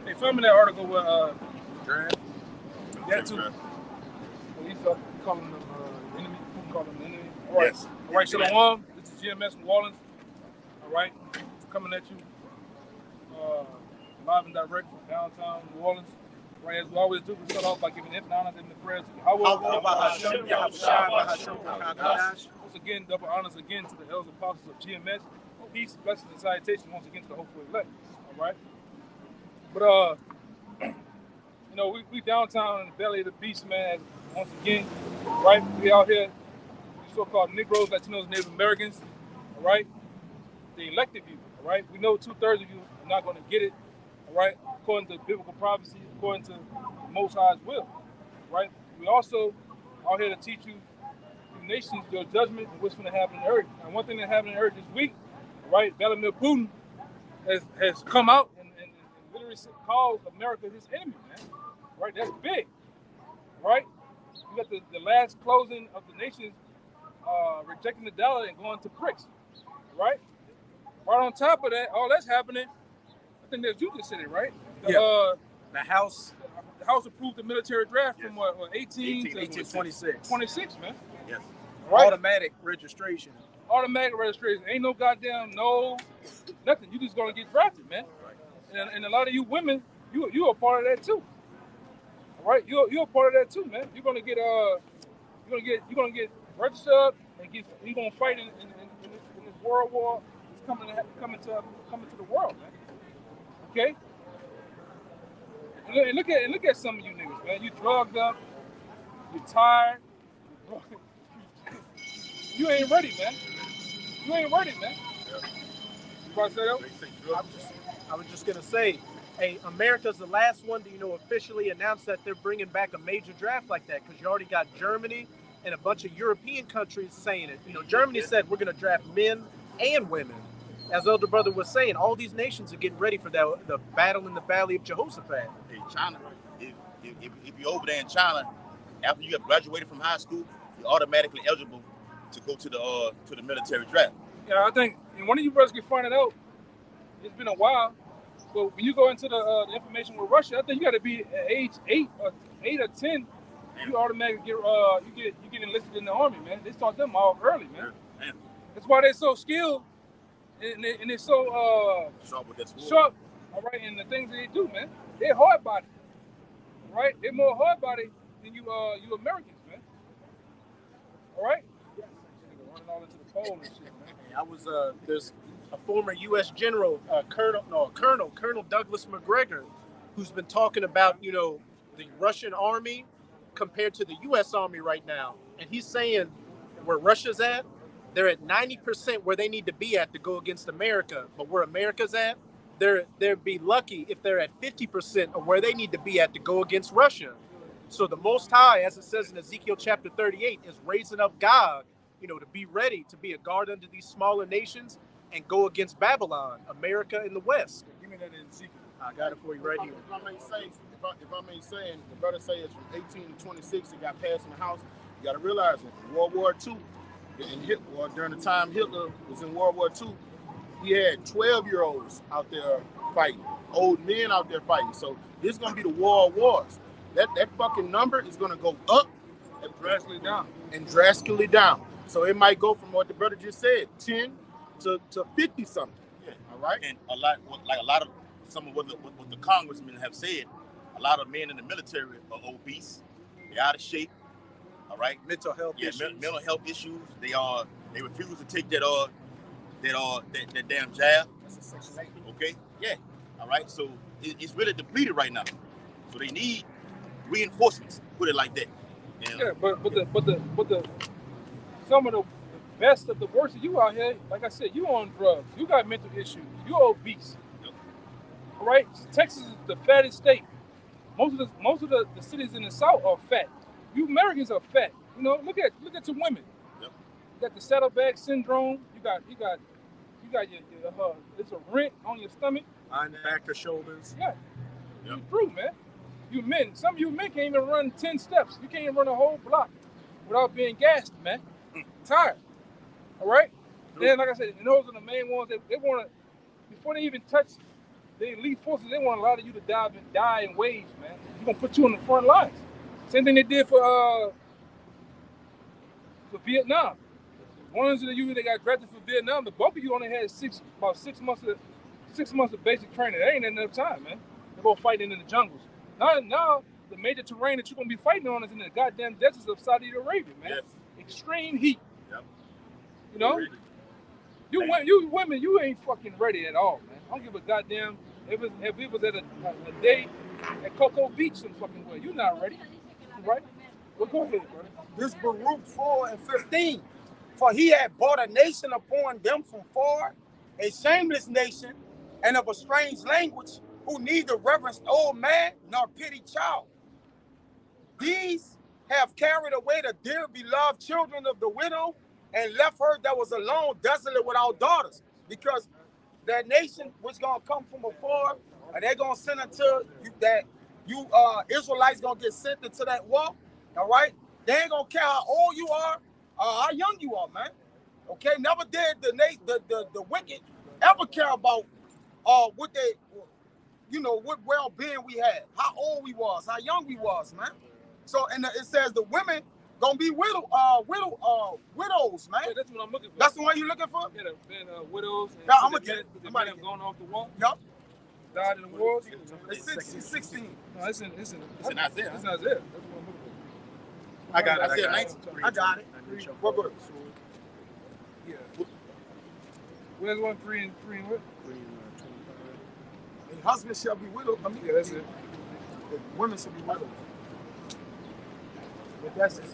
Hey, find me that article with Draft. that too. Well, he's calling them enemy. Putin calling them the enemy. All right. Yes. All right, Shalom. This is GMS New Orleans. All right. Coming at you live and direct from downtown New Orleans. Right, as we always do, we start off by giving infinite honors and the prayers to Yahweh. Once again, double honors again to the elders apostles of GMS. Peace, blessings, and salutation once again to the hopeful elect. All right. But you know, we downtown in the belly of the beast, man. Once again, right? We out here, these so-called Negroes, Latinos, Native Americans. All right. The elected people. All right. We know 2/3 of you are not going to get it. All right. According to biblical prophecy, according to the Most High's will. Right. We also out here to teach you the nations your judgment and what's going to happen on earth. And one thing that happened on earth this week, right? Vladimir Putin has come out and literally called America his enemy, man. Right? That's big. Right? You got the last closing of the nations rejecting the dollar and going to BRICS. Right? Right on top of that, all that's happening, I think that you just said it, right? The House. The House approved the military draft from what 18 to 26. 26, man. Yes. Right? Automatic registration. Automatic registration. Ain't no goddamn nothing. You just gonna get drafted, man. Right. And a lot of you women, you are part of that too. All right, you're a part of that too, man. You're gonna get registered and you're gonna fight in this world war. It's coming to the world, man. Okay. And look at some of you niggas, man. You drugged up. You're tired. You ain't ready, man. You ain't ready, man. Yeah. You about to say that? I was just going to say, hey, America's the last one to, officially announce that they're bringing back a major draft like that, because you already got Germany and a bunch of European countries saying it. Germany said we're going to draft men and women. As Elder Brother was saying, all these nations are getting ready for the battle in the Valley of Jehoshaphat. Hey, China, if you're over there in China, after you have graduated from high school, you're automatically eligible to go to the military draft. Yeah, I think one of you brothers can find it out. It's been a while, but when you go into the information with Russia, I think you got to be at age 8 or 10. You automatically get enlisted in the army, man. They start them off early, man. Yeah. That's why they're so skilled and they're so sharp. All right, and the things that they do, man. They're hard body, right? They're more hard body than you Americans, man. All right. Running all into the pole and shit, man. There's a former U.S. general, Colonel Douglas McGregor, who's been talking about, the Russian army compared to the U.S. army right now. And he's saying where Russia's at, they're at 90% where they need to be at to go against America. But where America's at, they'd be lucky if they're at 50% of where they need to be at to go against Russia. So the Most High, as it says in Ezekiel chapter 38, is raising up God, to be ready to be a guard unto these smaller nations and go against Babylon, America in the West. Give me that in Ezekiel. I got it for you right here. If I may say, the brother say it's from 18 to 26, it got passed in the House. You got to realize in World War II, during the time Hitler was in World War II, he had 12-year-olds out there fighting, old men out there fighting. So this is going to be the war of wars. That fucking number is going to go up and drastically down. So it might go from what the brother just said, 10 to 50 something. Yeah. All right. And a lot of some of what the congressmen have said, a lot of men in the military are obese. They're out of shape. All right. Mental health issues. Mental health issues. They refuse to take that damn jab. Okay. Yeah. All right. So it's really depleted right now. So they need reinforcements. Put it like that. And, yeah, but the some of the best of the worst of you out here, like I said, you on drugs, you got mental issues, you're obese. Yep. All right, Texas is the fattest state. Most of the cities in the South are fat. You Americans are fat. Look at your women. Yep. You got the saddlebag syndrome. You got your there's a rent on your stomach. Linebacker shoulders. Yeah. Yep. You true, man. You men, some of you men can't even run 10 steps. You can't even run a whole block without being gassed, man. Tired. All right? Then, like I said, and those are the main ones that they want to, before they even touch the elite forces, they want a lot of you to die in waves, man. They're gonna put you on the front lines. Same thing they did for Vietnam. Ones of you that got drafted for Vietnam, the bulk of you only had about 6 months of basic training. That ain't enough time, man. They're gonna fight in the jungles. Now the major terrain that you're gonna be fighting on is in the goddamn deserts of Saudi Arabia, man. Yes. Extreme heat. Yep. You know? You women, you ain't fucking ready at all, man. I don't give a goddamn if it was at a day at Cocoa Beach some fucking way. You're not ready, right? Well, go ahead, brother. This Baruch 4:15. For he had brought a nation upon them from far, a shameless nation, and of a strange language, who neither reverenced old man nor pity child. These have carried away the dear beloved children of the widow, and left her that was alone, desolate without daughters. Because that nation was gonna come from afar, and they're gonna send it to you, that you Israelites gonna get sent into that war. All right, they ain't gonna care how old you are, how young you are, man. Okay, never did the wicked ever care about what they, what well-being we had, how old we was, how young we was, man. So, and it says the women gonna be widows, man. Yeah, that's what I'm looking for. That's the one you looking for? Yeah, widows. And I'm gonna get them going off the wall. Yup. Died in the wars. It's 16. No, it's in Isaiah. It's in Isaiah. That's what I'm looking for. I got it. Isaiah 19. I got it. What verse? Yeah. Where's 1, 3, and what? 25. And husbands shall be widowed. I mean, yeah, that's it. The women shall be widowed. But that's it.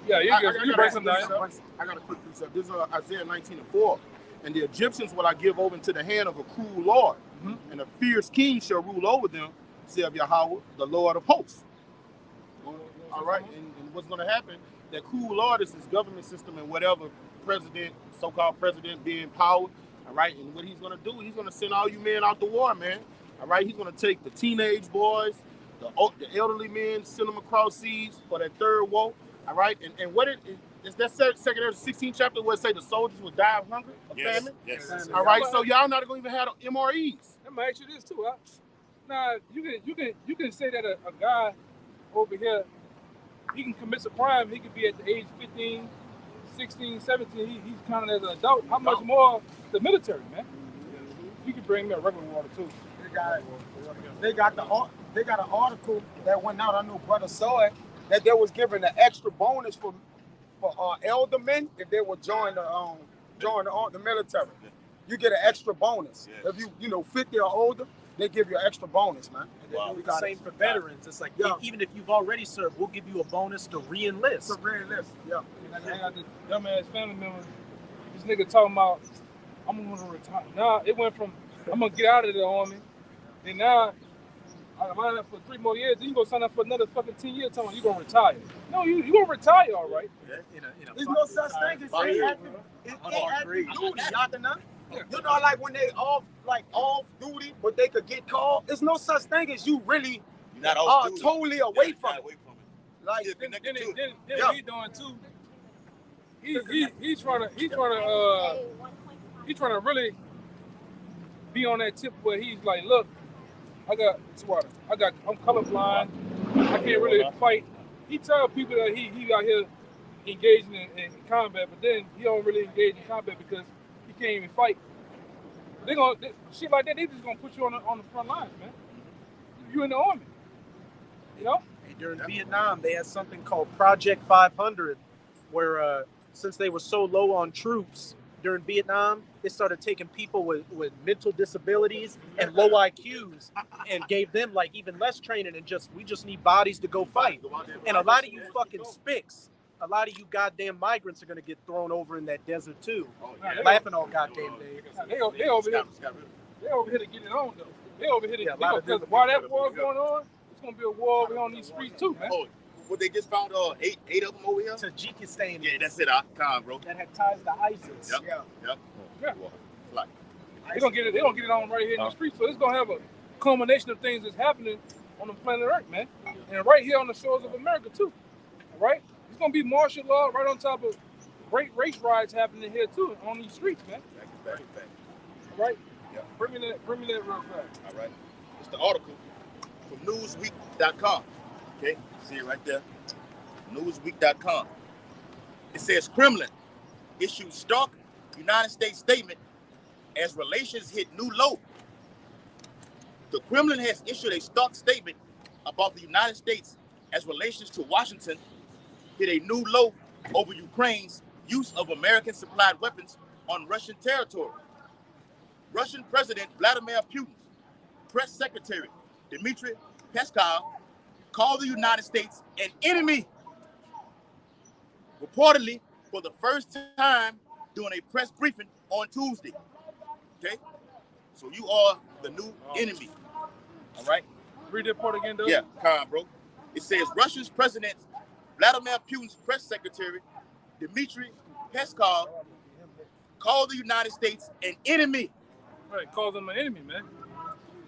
Yeah, you break some down. I got a quick precept. This is Isaiah 19:4. And the Egyptians will I give over into the hand of a cruel Lord, and a fierce king shall rule over them, saith Yahweh, the Lord of hosts. All right, and what's going to happen? That cruel Lord is his government system, and whatever president, so-called president, be in power. All right, and what he's going to do, he's going to send all you men out to war, man. All right, he's going to take the teenage boys, the elderly men, send them across seas for that third war. All right, and what is that second 16th chapter where it say the soldiers will die of hunger, of famine? Yes. All right, so y'all not going to even have MREs. Let me ask you this too. Now you can say that a guy over here, he can commit a crime. He could be at the age 15, 16, 17. He's counted as an adult. How much more the military, man? You can bring me a regular water too. They got an article that went out. I know brother saw it, that they was giving an extra bonus for elder men if they would join the military. You get an extra bonus. If you 50 or older, they give you an extra bonus, man. Wow. The same for veterans. It's like, even if you've already served, we'll give you a bonus to re-enlist. Yeah. I got this dumbass family member. This nigga talking about, I'm going to retire. Nah, it went from, I'm going to get out of the army. And now, I'm lined up for 3 more years. Then you go sign up for another fucking 10 years telling you going to retire. No, you going to retire, all right. There's no such thing as active duty, You know, like when they off duty, but they could get called. There's no such thing as you really are totally away from it. Like then what he doing too. He's trying to really be on that tip where he's like, look, I'm colorblind. I can't really fight. He tell people that he out here engaging in combat, but then he don't really engage in combat because he can't even fight. Shit like that, they just gonna put you on the front lines, man. You in the army, you know? During Vietnam, they had something called Project 500, where since they were so low on troops during Vietnam, they started taking people with mental disabilities and low IQs and gave them like even less training and we just need bodies to go fight. And a lot of you fucking spicks, a lot of you goddamn migrants are gonna get thrown over in that desert too. Laughing all goddamn day. They over here to get it on though. They over here because while that war's going on, it's gonna be a war over on these streets too, man. Oh, well, they just found eight of them over here. Tajikistan. Yeah, that's it. Con, bro. That had ties to ISIS. Yep. Like, they gonna get it on right here in the streets. So it's gonna have a culmination of things that's happening on the planet Earth, man, and right here on the shores of America too. All right. It's gonna be martial law right on top of great race riots happening here too on these streets, man. Right? Yeah. Bring me that real fast. All right. It's the article from Newsweek.com. Okay, see it right there. Newsweek.com. It says Kremlin issued stark United States statement as relations hit new low. The Kremlin has issued a stark statement about the United States as relations to Washington hit a new low over Ukraine's use of American-supplied weapons on Russian territory. Russian President Vladimir Putin's press secretary Dmitry Peskov called the United States an enemy, reportedly for the first time during a press briefing on Tuesday. Okay? So you are the new enemy. All right? Read that part again, though. Yeah, calm, bro. It says Russia's President Vladimir Putin's press secretary Dmitry Peskov called the United States an enemy. Right, calls them an enemy, man.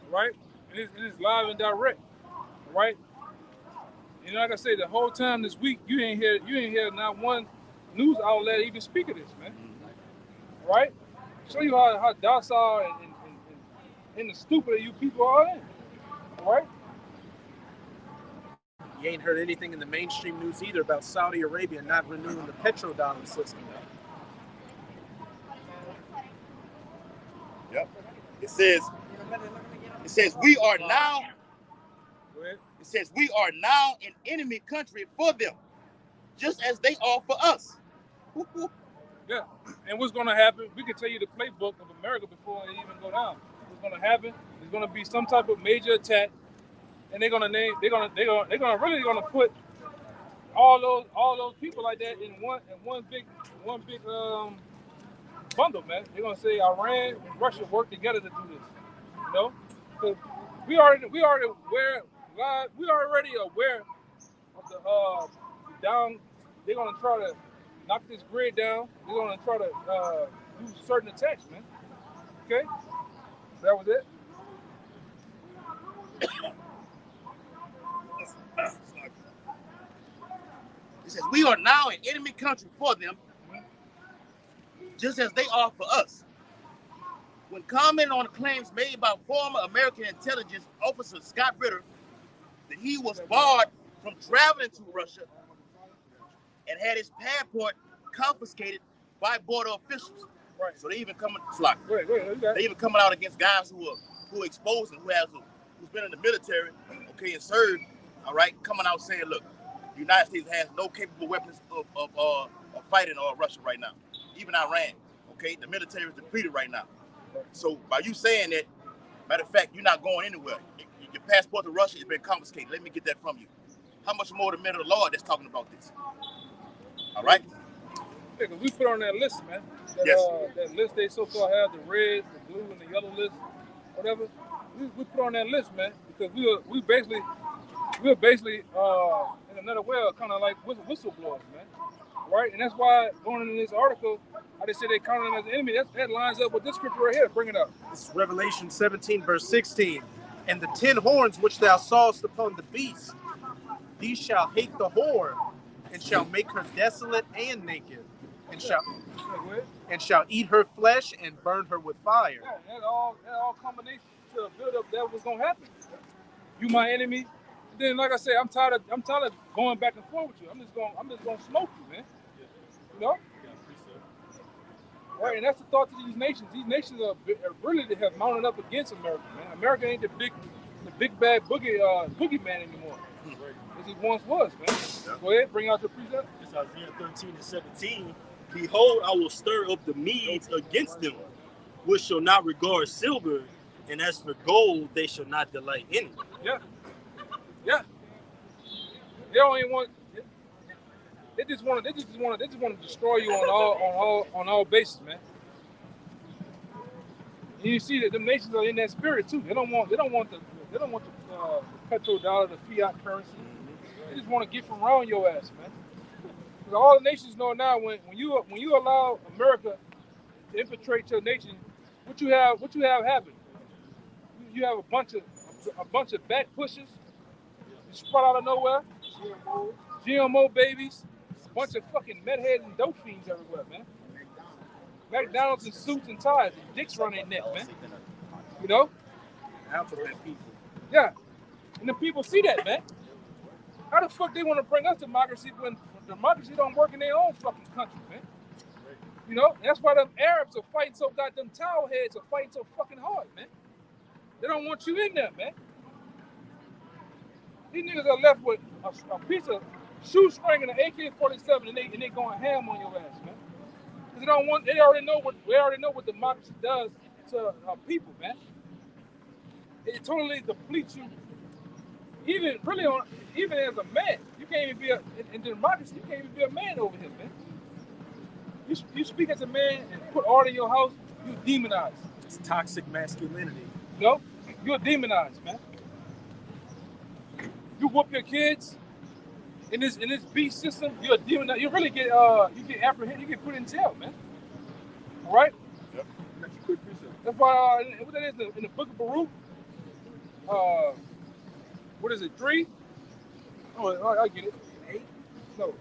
Right? And it's live and direct. Right? And like I say, the whole time this week, you ain't hear not one news outlet even speak of this, man. Right? Show you how docile and the stupid you people are in. Right? You ain't heard anything in the mainstream news either about Saudi Arabia not renewing the petrodollar system. Yep. It says we are now. It says we are now an enemy country for them, just as they are for us. Yeah. And what's gonna happen? We can tell you the playbook of America before it even go down. What's gonna happen? There's gonna be some type of major attack, and they're gonna put all those people like that in one big bundle, man. They're gonna say Iran and Russia work together to do this. You know, because we already aware of the down. They're gonna try to knock this grid down. They're gonna try to do certain attacks, man. Okay, that was it. It says we are now an enemy country for them, just as they are for us. When commenting on the claims made by former American intelligence officer Scott Ritter that he was barred from traveling to Russia and had his passport confiscated by border officials. Right. So they even coming They even coming out against guys who are exposed and who's been in the military, okay, and served, all right, coming out saying, look, the United States has no capable weapons of fighting Russia right now. Even Iran, okay, the military is depleted right now. So by you saying that, matter of fact, you're not going anywhere. Your passport to Russia has been confiscated. Let me get that from you. How much more the men of the Lord that's talking about this? All right? Yeah, because we put on that list, man. That list they so-called have, the red, the blue, and the yellow list, whatever. We put on that list, man, because we're basically in another way kind of like whistleblowers, man. Right? And that's why going into this article, how they say they counted them as an enemy, that lines up with this scripture right here. Bring it up. This is Revelation 17, verse 16. And the 10 horns which thou sawest upon the beast, these shall hate the whore, and shall make her desolate and naked, and shall eat her flesh and burn her with fire. Yeah, that all combination to build up that was gonna happen. You my enemy. And then, like I said, I'm tired of going back and forth with you. I'm just gonna smoke you, man. You know? Right, and that's the thought to these nations. These nations are really have mounted up against America, man. America ain't the big bad boogeyman anymore, as he once was, man. Yeah. Go ahead, bring out your precept. It's Isaiah 13 and 17. Behold, I will stir up the Medes against them, which shall not regard silver, and as for gold, they shall not delight in it. Yeah. Yeah. They don't even want. They just want to destroy you on all bases, man. And you see that the nations are in that spirit too. They don't want the petrodollar, the fiat currency. They just want to get from around your ass, man. Because all the nations know now when you allow America to infiltrate your nation, what you have happen? You have a bunch of back pushers. You sprout out of nowhere. GMO babies. A bunch of fucking meth heads and dope fiends everywhere, man. McDonald's in suits and ties and dicks run their neck, man. You know? Alphabet people. Yeah. And the people see that, man. How the fuck they want to bring us democracy when democracy don't work in their own fucking country, man? You know? That's why them Arabs are fighting so goddamn towel heads are fighting so fucking hard, man. They don't want you in there, man. These niggas are left with a piece of shoestring and an AK-47 and they going ham on your ass, man. Because they don't want. They already know what democracy does to people, man. It totally depletes you. Even as a man, you can't even be in democracy. You can't even be a man over here, man. You speak as a man and put order in your house. You demonized. It's toxic masculinity. You know, you're demonized, man. You whoop your kids in this beast system. You're a demon. You really get apprehended. You get put in jail, man. All right. Yep. That's why what that is in the Book of Baruch. What is it? 3? Oh, I get it. 8? No.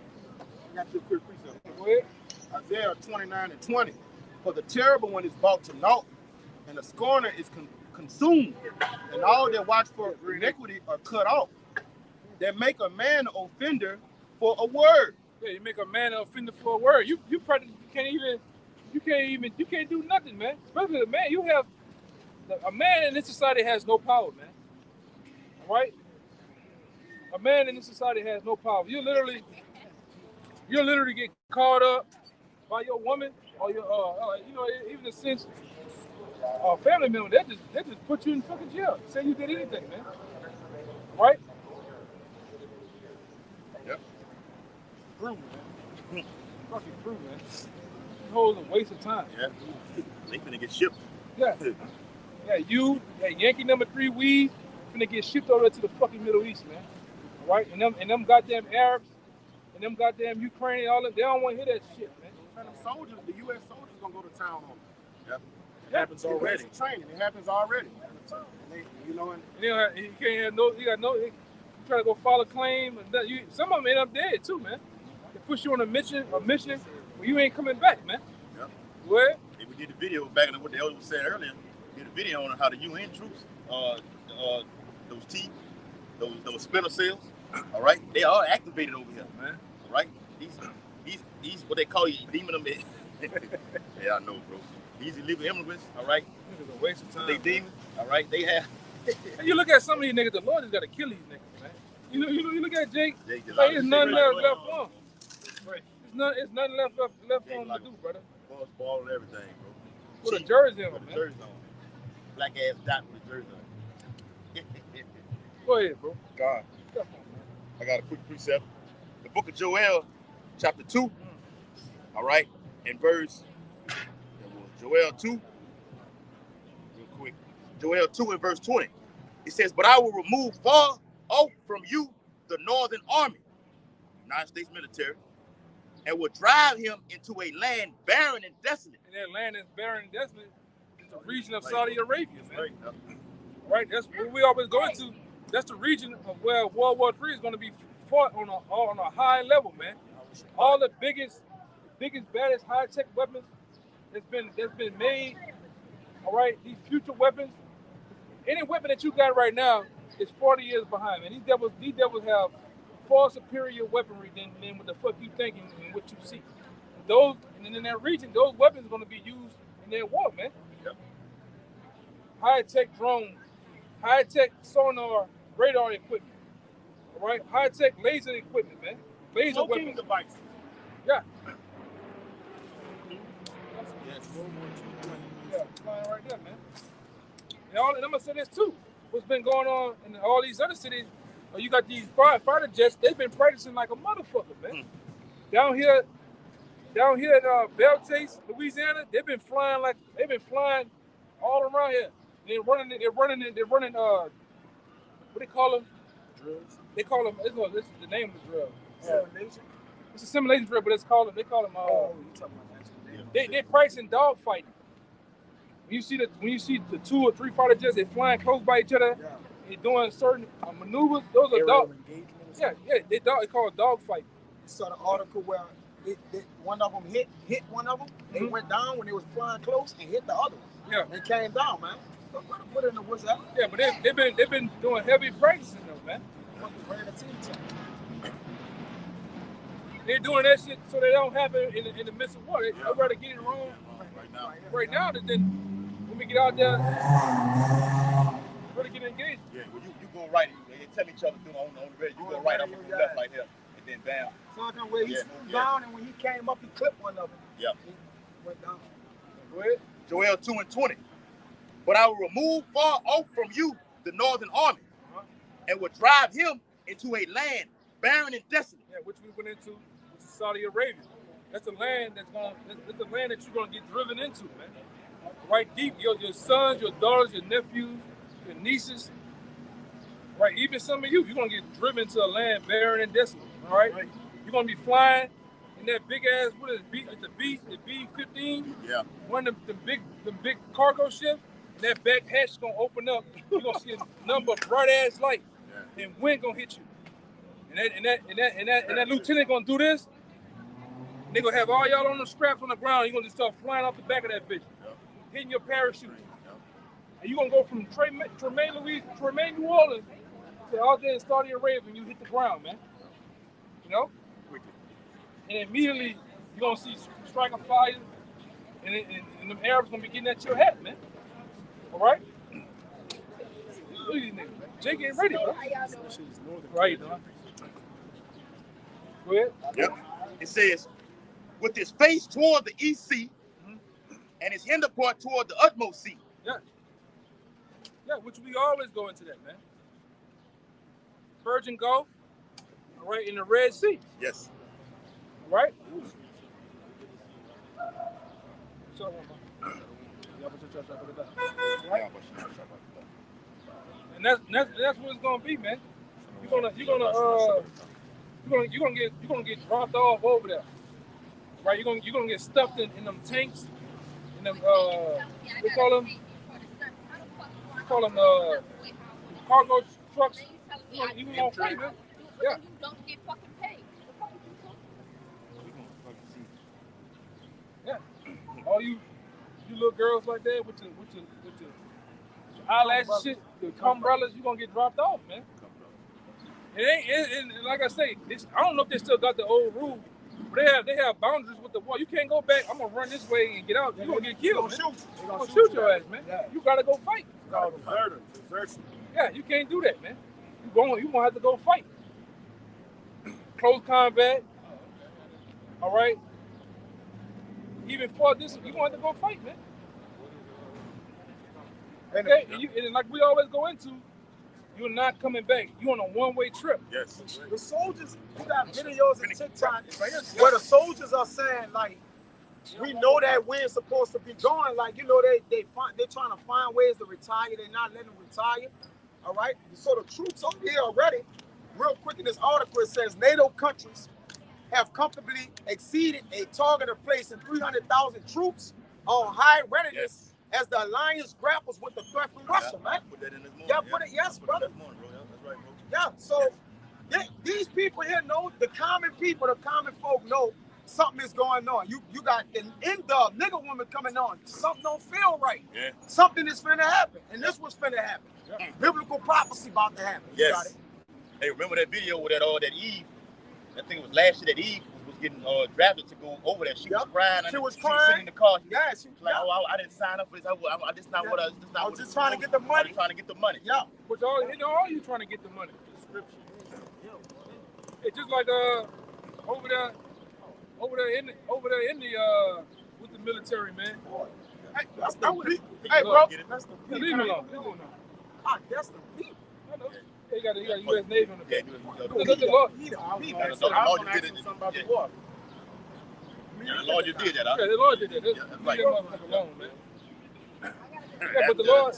I got you a quick precept. Go ahead. Isaiah 29:20. For the terrible one is brought to naught, and the scorner is consumed, and all that watch for iniquity are cut off. They make a man an offender for a word. Yeah, you make a man an offender for a word. You can't do nothing, man. Especially a man. A man in this society has no power, man. All right? A man in this society has no power. You literally get caught up by your woman or your even a sense family member. They just put you in fucking jail. Say you did anything, man. Right? Yep. True, man. Fucking true, man. This whole is a waste of time. Yeah. They finna get shipped. Yeah. Yeah, Yankee number 3 weed finna get shipped over to the fucking Middle East, man. All right? And them goddamn Arabs and them goddamn Ukraine, all that, they don't want to hear that shit, man. And the soldiers, the U.S. soldiers, gonna go to town on them. Yep. It happens already. Training. It happens already. And You can't have you try to go file a claim. Some of them end up dead too, man. They push you on a mission where you ain't coming back, man. Yep. Where? Hey, we did the video back in what the elder was saying earlier. We did a video on how the UN troops, those teeth, those splinter cells, all right, they are activated over here, man. All right, these what they call you, demon them. Yeah, I know, bro. These illegal immigrants, all right. It's a waste of time. They demons, all right. They have. And you look at some of these niggas, the Lord has got to kill these niggas, man. You look at Jake. Like, there's nothing left for him. It's nothing left for him to do, brother. Ball and everything, bro. With a jersey on, With a man. jersey on. Black ass dot with a jersey on. Go ahead, bro. God. I got a quick precept. The book of Joel, chapter 2. All right, in verse Joel 2. Real quick. Joel 2 and verse 20. It says, "But I will remove far off from you the northern army, United States military, and will drive him into a land barren and desolate." And that land is barren and desolate is the region of Saudi Arabia, man. Right? That's what we always go into. That's the region of where World War III is going to be fought on a high level, man. All the biggest, baddest high-tech weapons that's been made. All right, these future weapons. Any weapon that you got right now is 40 years behind, man. These devils have far superior weaponry than what the fuck you thinking and what you see. And in that region, those weapons are going to be used in their war, man. Yep. High-tech drones, high-tech sonar, radar equipment. All right, high-tech laser equipment, man. Laser weapons. devices. Yeah. Yes. Yeah, flying right there, man. And I'm gonna say this too. What's been going on in all these other cities? You got these fighter jets. They've been practicing like a motherfucker, man. Down here in Belchase, Louisiana, they've been flying all around here. They're running. What they call them? Drills. They call them. This is the name of the drill. Simulation. It's a simulation drill, but they call them. you talking about that? They practicing dog fighting. When you see the 2 or 3 fighter jets, they're flying close by each other. Yeah. They're doing certain maneuvers. Those are dog. They call it dog fight. You saw the article where one of them hit one of them. They went down when they was flying close and hit the other one. Yeah. They came down, man. What in the what's that? Yeah, but they've been doing heavy practicing though, man. They're doing that shit so they don't happen in the midst of war. I'd rather get it wrong right now than when we get out there, really get engaged. Yeah, well, you go right. They tell each other on the radio. You go right. I'm going to go left right here, and then bam. So I can where he swooped down, and when he came up, he clipped one of them. Yeah. He went down. Go ahead. Joel 2:20. But I will remove far off from you the northern army, and will drive him into a land barren and desolate. Yeah, which we went into, which is Saudi Arabia. That's a land that's a land that you're gonna get driven into, man. Right deep, your sons, your daughters, your nephews, your nieces, right? Even some of you're gonna get driven to a land barren and desolate. All right? You're gonna be flying in that big ass, what is it, the B-15? Yeah. One of the big cargo ships. And that back hatch gonna open up. You're gonna see a number of bright ass light, and wind gonna hit you. And that lieutenant gonna do this. They gonna have all y'all on the straps on the ground. You're gonna just start flying off the back of that bitch, hitting your parachute. And you're gonna go from Tremaine, New Orleans to out there in Saudi Arabia when you hit the ground, man. You know? And immediately you're gonna see striker fire, and them Arabs gonna be getting at your head, man. All right? Look at these niggas, man. Jake ain't ready, bro. Right, dog. Go ahead. Yep. It says, with his face toward the east sea, and his hinder part toward the utmost sea. Yeah. Yeah, which we always go into that, man. Persian Gulf, all right, in the Red Sea. Yes. All right? And that's what it's gonna be, man. You're gonna get dropped off over there, right? You're gonna get stuffed in them tanks, in them we call them cargo trucks. You gonna fight, man. Yeah. You don't get fucking paid. Yeah. All you little girls like that with your eyelashes shit, the umbrellas, you gonna get dropped off, man. It ain't like I say, I don't know if they still got the old rule, but they have boundaries with the wall. You can't go back. I'm gonna run this way and get out. You're gonna get killed. They're gonna shoot your ass, man. Yeah. You gotta go fight. Desertion. Yeah, you can't do that, man. You gonna have to go fight. Close combat. All right. Even for this, you gonna have to go fight, man. Okay, and like we always go into, you're not coming back. You're on a one-way trip. Yes. The soldiers, you got videos and TikTok where the soldiers are saying, like, we know that we're supposed to be going. Like, you know, they're trying to find ways to retire. They're not letting them retire. All right. So the troops over here already, real quick in this article, it says NATO countries have comfortably exceeded a target of placing 300,000 troops on high readiness as the alliance grapples with the threat from Russia, man. Put that in this morning. Yeah, put it, yes, brother. Morning, bro. That's right, bro. Yeah, so these people here know, the common people, the common folk know something is going on. You got an nigga woman coming on. Something don't feel right. Yeah. Something is finna happen. And this was finna happen. Yeah. Biblical prophecy about to happen. Yes. You got it. Hey, remember that video with that Eve? I think it was last year that Eve was getting drafted to go over there. She was crying. She was She was sitting in the car. Yeah, she was like, oh, I didn't sign up for this. This not what I. This not I what was just trying to get the money. I'm trying to get the money. Yeah. Which all you trying to get the money. It's just like over there in the with the military, man. Hey, that's the beat. Hey, bro. That's the beat. Leave me alone. Ah, that's the beat. I know. Yeah, you got U.S. Navy on the back. The Lord just did that, huh? Yeah, the Lord did that. Leave that motherfucker alone, man. Yeah, but the Lord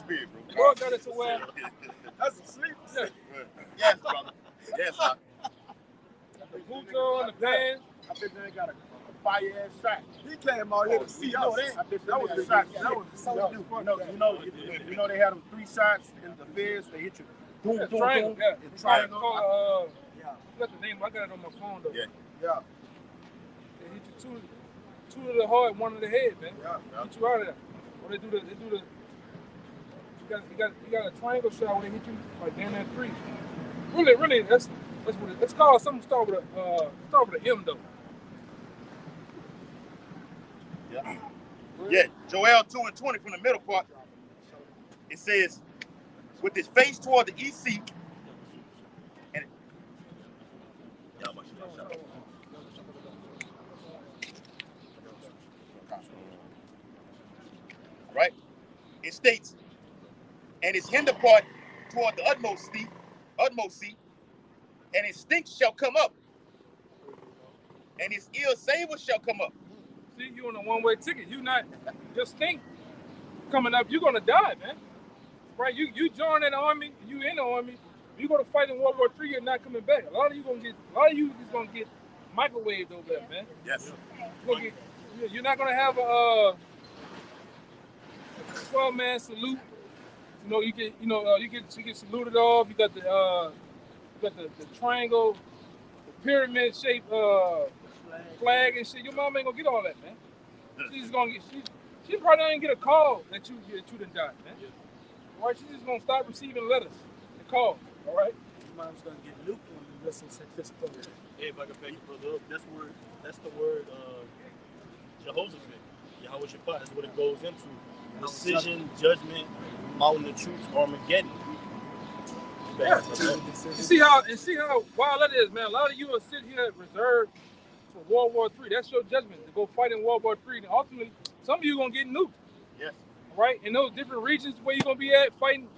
got it to where That's a sleep. Yeah. Yes, brother. Yes, sir. The boots on, the pants. I bet they got a fire ass shot. He came out here to see us. That was the shot. You know they had them 3 shots in the feds. They hit you. Boom, boom, Triangle. boom. Yeah. It's triangle. I forgot the name. I got it on my phone though. Yeah. Yeah. They hit you two to the heart, one to the head, man. Yeah. Get you out of there. Or they do the You got a triangle shot where they hit you like down that three. Really, that's what it's called. Something start with a M though. Yeah. Yeah. Joel 2:20 from the middle part. It says, with his face toward the EC, and right? It states, and his hinder part toward the utmost seat, and his stink shall come up, and his ill savor shall come up. See, you on a one-way ticket. You not your stink coming up. You're gonna die, man. Right? You join that army. You in the army. You go to fight in World War III. You're not coming back. A lot of you just gonna get microwaved over there, man. Yes. You're not gonna have a 12-man salute. You know, you get saluted off. You got the triangle, the pyramid shaped flag and shit. Your mom ain't gonna get all that, man. She's gonna get she probably ain't get a call that you done died, man. All right, she's just gonna start receiving letters and calls. All right. Your mom's gonna get looped on the listens at this point. Hey, if I can back you brother up, that's the word Jehoshaphat. Yahweh Shabbat. That's what it goes into. Decision, judgment, mountain of truth, Armageddon. Yeah. You see how wild that is, man. A lot of you are sitting here reserved for World War III. That's your judgment to go fight in World War III. And ultimately, some of you gonna get nuked. Yes. Right? In those different regions where you're gonna be at fighting,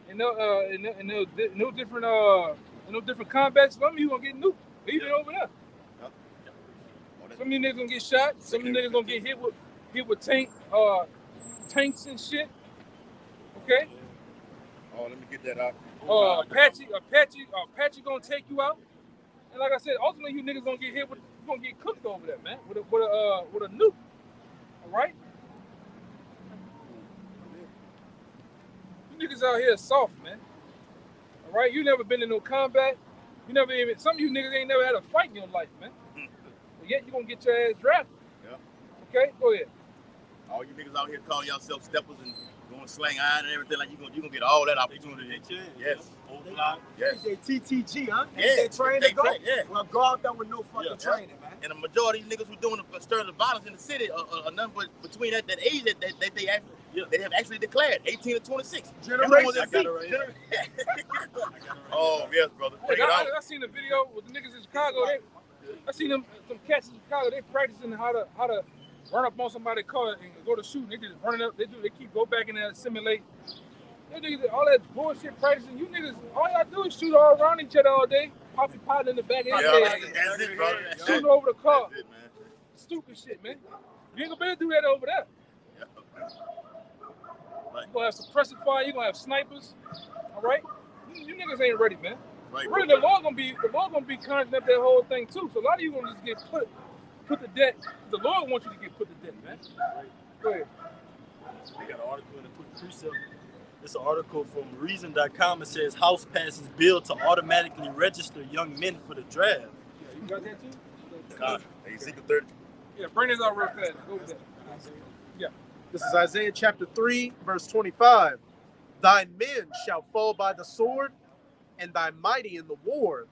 and no different combats, some of you gonna get nuked. Even over there. Yep. Some of you niggas gonna get shot. Some of you niggas gonna get hit with tanks and shit. Okay? Oh, let me get that out. Apache gonna take you out. And like I said, ultimately you niggas gonna get cooked over there, man. With a nuke. All right? You niggas out here soft, man. All right? You never been in no combat. Some of you niggas ain't never had a fight in your life, man. But yet you gonna get your ass drafted. Yeah. Okay? Go ahead. All you niggas out here calling yourself steppers and going slang iron and everything, like you gonna get all that opportunity. Yes. Yes. They TTG, huh? Yeah. They train to go. Yeah. Well, go out there with no fucking training, man. And the majority of these niggas who doing the stirring the violence in the city are none but between that age that they have actually declared 18 to 26. Generation Z. Oh yes, brother. I seen the video with the niggas in Chicago. I seen some cats in Chicago. They practicing how to run up on somebody's car and go to shoot. They just running up. They keep go back in there and simulate. They niggas all that bullshit practicing. You niggas, all y'all do is shoot all around each other all day. Poppy pot in the back of his head. That's it, brother. Shooting over the car. That's it, man. Stupid shit, man. You ain't gonna be able to do that over there. Right. You gonna have suppressive fire. You gonna have snipers. All right. You niggas ain't ready, man. Right. Really, the law gonna be conjuring up that whole thing too. So a lot of you gonna just get put to death. The Lord wants you to get put to death, man. Go ahead. We got an article in the quick precept. It's an article from Reason.com. It says House passes bill to automatically register young men for the draft. Yeah, you got that too? God, Ezekiel 30. Yeah, bring this out real fast. Go with that. Yeah. This is Isaiah chapter 3, verse 25. Thy men shall fall by the sword, and thy mighty in the war.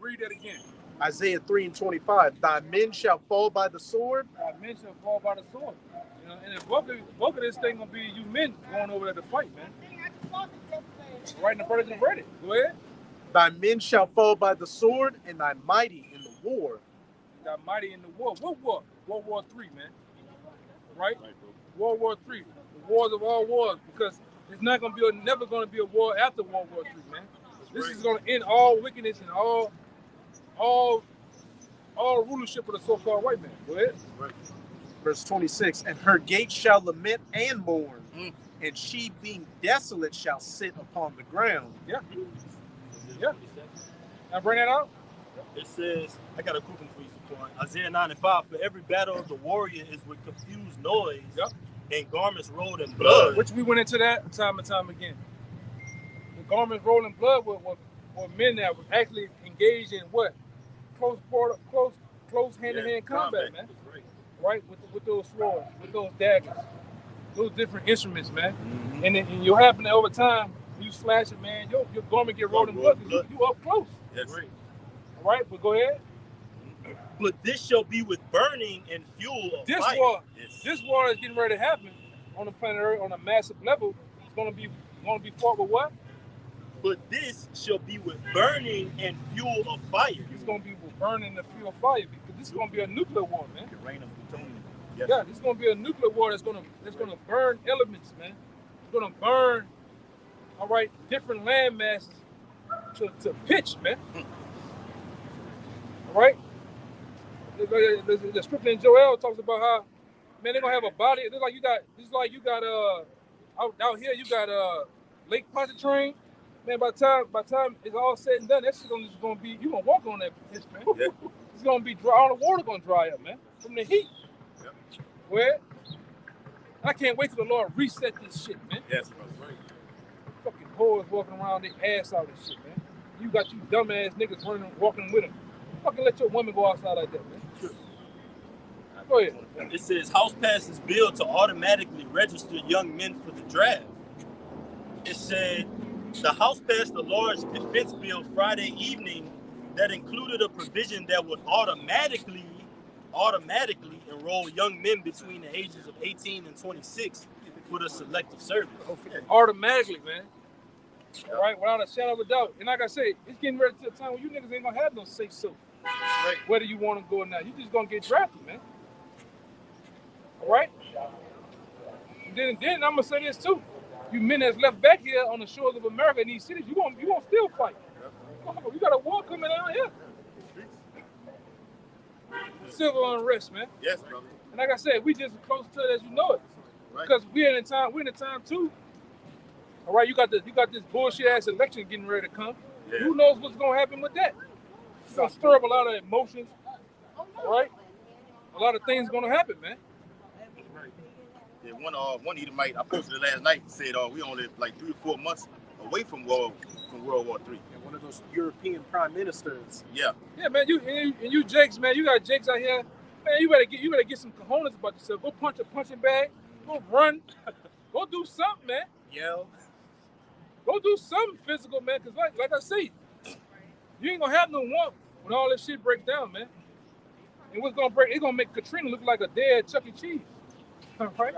Read that again. Isaiah 3 and 25. Thy men shall fall by the sword. Thy men shall fall by the sword. You know, and the bulk of this thing gonna be you men going over there to fight, man. Right in the person ready. Go ahead. Thy men shall fall by the sword, and thy mighty in the war. Thy mighty in the war. What war? World War III, man. Right? World War III. The wars of all wars, because it's not gonna be never gonna be a war after World War III, man. This is gonna end all wickedness and all rulership of the so-called white man. Go ahead. Verse 26. And her gates shall lament and mourn, and she being desolate shall sit upon the ground. Yeah. Yeah. Now bring that out. It says, I got a quick one for you, support. Isaiah 9 and 5. For every battle of the warrior is with confused noise, and garments rolled in blood. Which we went into that time and time again. The garments rolled in blood were men that were actually engaged in what? Close hand-to-hand combat, man. Right? With those swords, with those daggers. those different instruments, man. And you'll happen that over time, you slash it, man, your garment get rolled in blood. You up close. Yes. All right, but go ahead. But this shall be with burning and fuel of This fire. war, this war is getting ready to happen on the planet Earth on a massive level. It's gonna be fought with what? But this shall be with burning and fuel of fire. It's gonna be with burning and fuel of fire because this is gonna be a nuclear war, man. The rain of plutonium. Yes. Yeah, this is gonna be a nuclear war that's gonna burn elements, man. It's gonna burn, all right, different land masses to pitch, man. All right. The scripture in Joel talks about how, man, they're gonna have a body. It's like you got out here you got Lake Pontchartrain. Man, by the time it's all said and done, that shit's just gonna be, you gonna walk on that pitch, man. Yeah. It's gonna be dry, all the water gonna dry up, man, from the heat. Yep. Where? I can't wait till the Lord reset this shit, man. Yes, bro. Right. Fucking whores walking around their ass out and shit, man. You got you dumbass niggas walking with them. Fucking let your woman go outside like that, man. Sure. Go ahead. It says House passes bill to automatically register young men for the draft. It said the House passed a large defense bill Friday evening that included a provision that would automatically enroll young men between the ages of 18 and 26 for the selective service. Automatically, man. All right, without a shadow of a doubt. And like I said, it's getting ready to the time when you niggas ain't gonna have no say so. Right. Whether you want to go or not, you just gonna get drafted, man. All right. And then I'm gonna say this too: you men that's left back here on the shores of America in these cities, you gonna still fight. You got a war coming out here. Civil unrest, man. Yes, brother. And like I said, we just as close to it as you know it, because we're in the time too. All right, you got this bullshit ass election getting ready to come. Yeah. Who knows what's gonna happen with that? It's gonna stir up a lot of emotions. All right, a lot of things gonna happen, man. Yeah, one Edomite I posted it last night said, we only like 3 or 4 months away from World War III. And one of those European prime ministers. Yeah. Yeah, man. You Jakes, man. You got Jakes out here, man. You better get some cojones about yourself. Go punch a punching bag. Go run. Go do something, man. Yell. Go do something physical, man. Cause like I say, you ain't gonna have no one when all this shit breaks down, man. And what's gonna break? It's gonna make Katrina look like a dead Chuck E. Cheese. All right.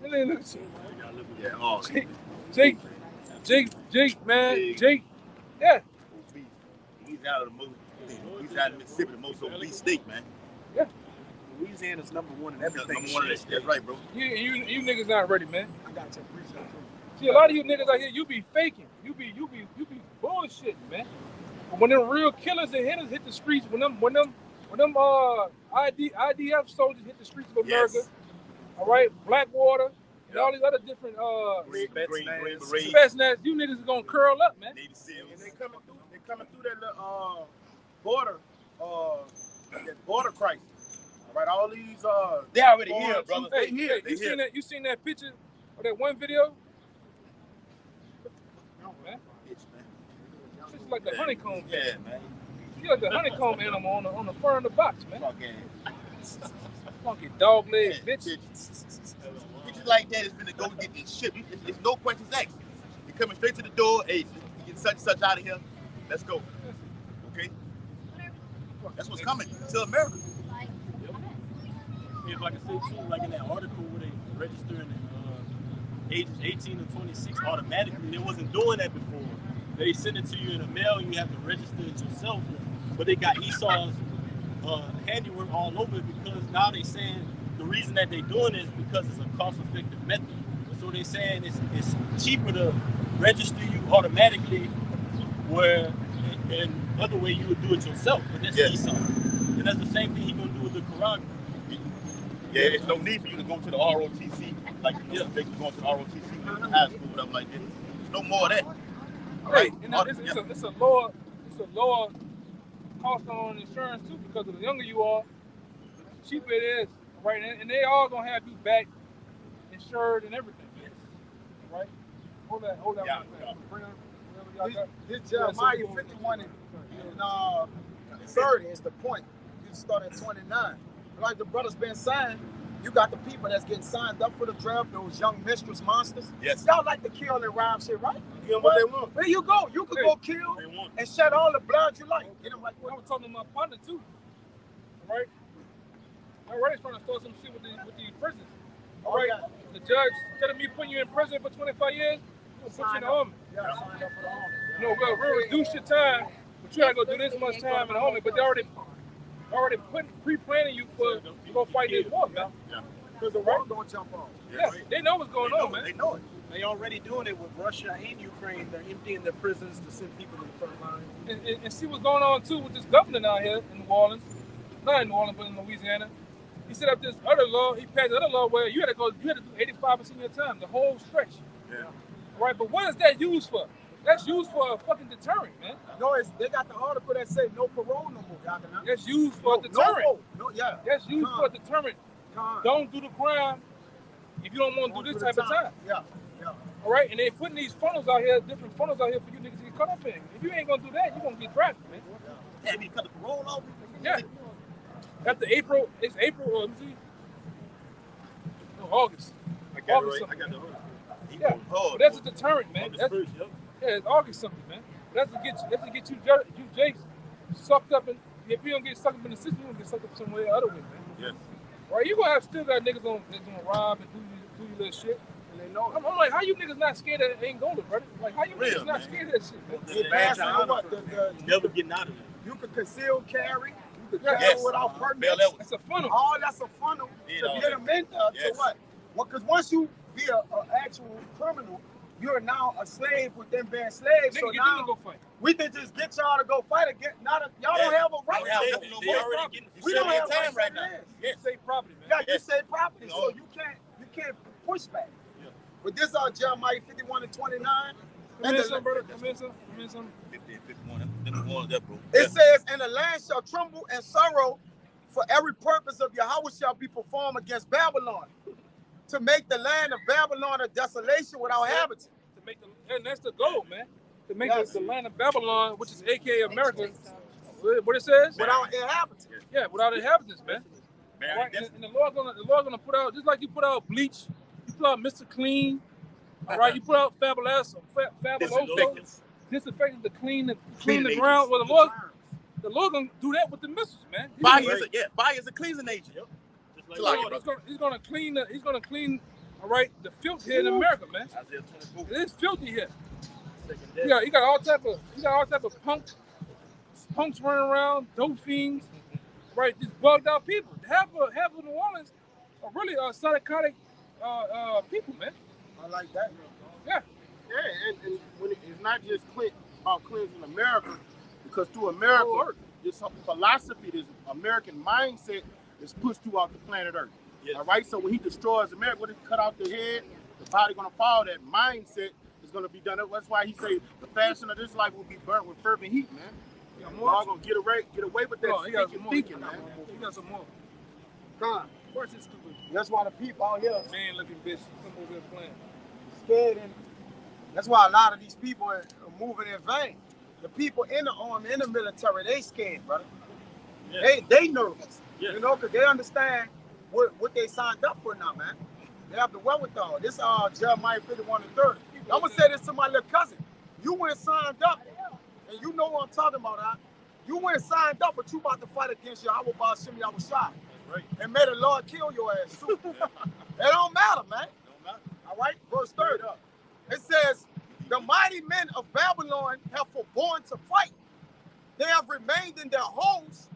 And then look at you. Yeah. Jake, man. Jake. Yeah. He's out of Mississippi, the most obese state, man. Yeah. Louisiana's number one in everything. Number one. That's right, bro. You niggas not ready, man. I got to appreciate it. See, a lot of you niggas out here, you be faking. You be bullshitting, man. But when them real killers and hitters hit the streets, when them IDF soldiers hit the streets of America, all right, Blackwater, and all these other different Green Spetsnaz, you niggas is gonna curl up, man. And they coming through that little border crisis. All right, all these they already here, brother. Hey, you seen that picture or that one video? No, man. It's like the honeycomb. Yeah, man. You're like the honeycomb animal on the front of the box, man. Funky dog leg, bitch. Bitches like that is finna go get this shit. It's no questions asked. You're coming straight to the door. Hey, you get such and such out of here. Let's go. Okay? That's what's coming to America. Yeah, like I said too, like in that article where they registering ages 18 to 26 automatically, they wasn't doing that before. They send it to you in the mail and you have to register it yourself. But they got Esau's handiwork all over it because now they saying the reason that they doing it is because it's a cost-effective method. So they saying it's cheaper to register you automatically, where in other way you would do it yourself. But that's Esau, and that's the same thing he gonna do with the Quran. Yeah, there's no need for you to go to the ROTC like you think you're going to the ROTC in high school, whatever like this. There's no more of that. All right, and it's a lower cost on insurance too, because the younger you are, the cheaper it is, right? And they all gonna have you back insured and everything, right? Hold that. Yeah. This Jeremiah 51 and 30 is the point. You start at 29. Like the brother's been saying, You got the people that's getting signed up for the draft, those young mistress monsters. Yes. Y'all like to kill and rob shit, right? Give them what they want. There you go. You could go kill and shed all the blood you like. Get them like I was talking to my partner too. All right. Already trying to start some shit with the prisons. All right. The judge, instead of me putting you in prison for 25 years, we'll put you in the army. Yeah, sign up for the army. You know, we'll reduce your time, but you gotta go do this much time in the army. But they already pre-planning you for you go fight this war, man. Yeah. Because the war don't jump off. Yeah, they know what's going on, man. They know it. They already doing it with Russia and Ukraine. They're emptying their prisons to send people to the front line. And see what's going on too with this governor down here in New Orleans, not in New Orleans, but in Louisiana. He set up this other law. He passed another law where you had to do 85% of your time, the whole stretch. Yeah. Right, but what is that used for? That's used for a fucking deterrent, man. No, they got the article that say no parole no more, y'all. That's used for a deterrent. Yeah. That's used for a deterrent. Don't do the crime if you don't want to do this type of time. Yeah. All right, and they putting these funnels out here, different funnels out here for you niggas to get caught up in. If you ain't gonna do that, you gonna get drafted, man. Yeah, I mean, cut the parole off. Yeah. After April, it's April, let me see. No, August. I got August it right. I got the hood. Yeah, but that's a deterrent, man. That's, Yep. yeah, it's August something, man. That's to get you Jakes sucked up in. If you don't get sucked up in the system, you gonna get sucked up somewhere other way, man. Yes. Right? You gonna have still got niggas that's gonna rob and do your little shit. And they know. I'm like, how you niggas not scared of Angola, brother? Like, how you niggas not scared of that shit, man? Never getting out of it. You can conceal carry. You can Yes. carry without permits. That's a funnel. All that's a funnel to get them in there to what? Well, because once you be an actual criminal, you're now a slave with them being slaves. Nigga, So get them now to go fight. we can just get y'all to go fight again. Y'all don't have a right. They already getting We don't have time rights right now. You say property, man. Yeah, you say property, so you can't push back. But this Jeremiah 51:29. Come in some, brother. Come in some. 50 and 51. Them the ones that broke. It says, and the land shall tremble and sorrow, for every purpose of Yahweh shall be performed against Babylon, to make the land of Babylon a desolation without inhabitants. To make and that's the goal, man. To make the land of Babylon, which is aka America, what it says? Without inhabitants. Yeah, without inhabitants, man. Man, Right? And the Lord gonna put out, just like you put out bleach, you put out Mr. Clean, all right? You put out Fabuloso, disinfectant to clean the ground. Well, the Lord gonna do that with the missiles, man. Fire is a cleansing agent. Yep. The Lord, he's gonna clean, all right, the filth here in America, man. It is filthy here. Yeah, you got all type of punks running around, dope fiends, right? Just bugged out people. Half of New Orleans are really psychotic people, man. I like that. Yeah. Yeah, and when it's not just about cleansing America, because through America, this philosophy, this American mindset is pushed throughout the planet Earth. Yes. All right, so when he destroys America, when he cut out the head, the body gonna fall. That mindset is gonna be done. That's why he say the fashion of this life will be burnt with fervent heat, man. Y'all gonna get away with that thinking, man. You got some more. Come. Of course it's stupid. That's why the people out here Man looking bitch come over here playing. scared, and that's why a lot of these people are moving in vain. The people in the army, in the military, they scared, brother. Yeah. They nervous, Yeah. you know, because they understand what they signed up for now, man. They have the wherewithal. This Jeremiah 51:30. I'm gonna say this to my little cousin. You went and signed up, and you know what I'm talking about, huh? You went and signed up, but you about to fight against your Yahweh Shimmy Yahushua. Right. And may the Lord kill your ass too. It don't matter, man. All right, verse 30. It says, the mighty men of Babylon have forborne to fight. They have remained in their homes.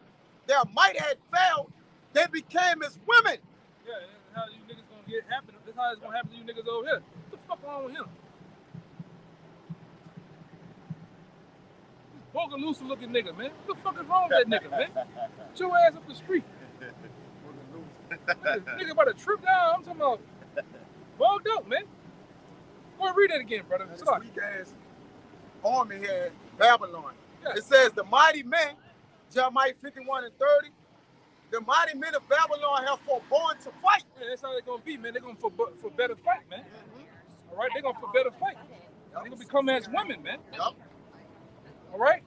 Their might had failed. They became as women. Yeah, that's how you niggas gonna happen. That's how it's gonna happen to you niggas over here. What the fuck wrong with him? This Bogalusa looking nigga, man. What the fuck is wrong with that nigga, man? Get your ass up the street. Nigga about to trip down. I'm talking about bugged up, man. Go and read that again, brother. This weak ass army here in Babylon. Yeah. It says the mighty men, Jeremiah 51:30. The mighty men of Babylon have forborne to fight. Yeah, that's how they're gonna be, man. They're gonna for better fight, man. All right, they're gonna for better fight. They're gonna become as women, man. Yep. All right,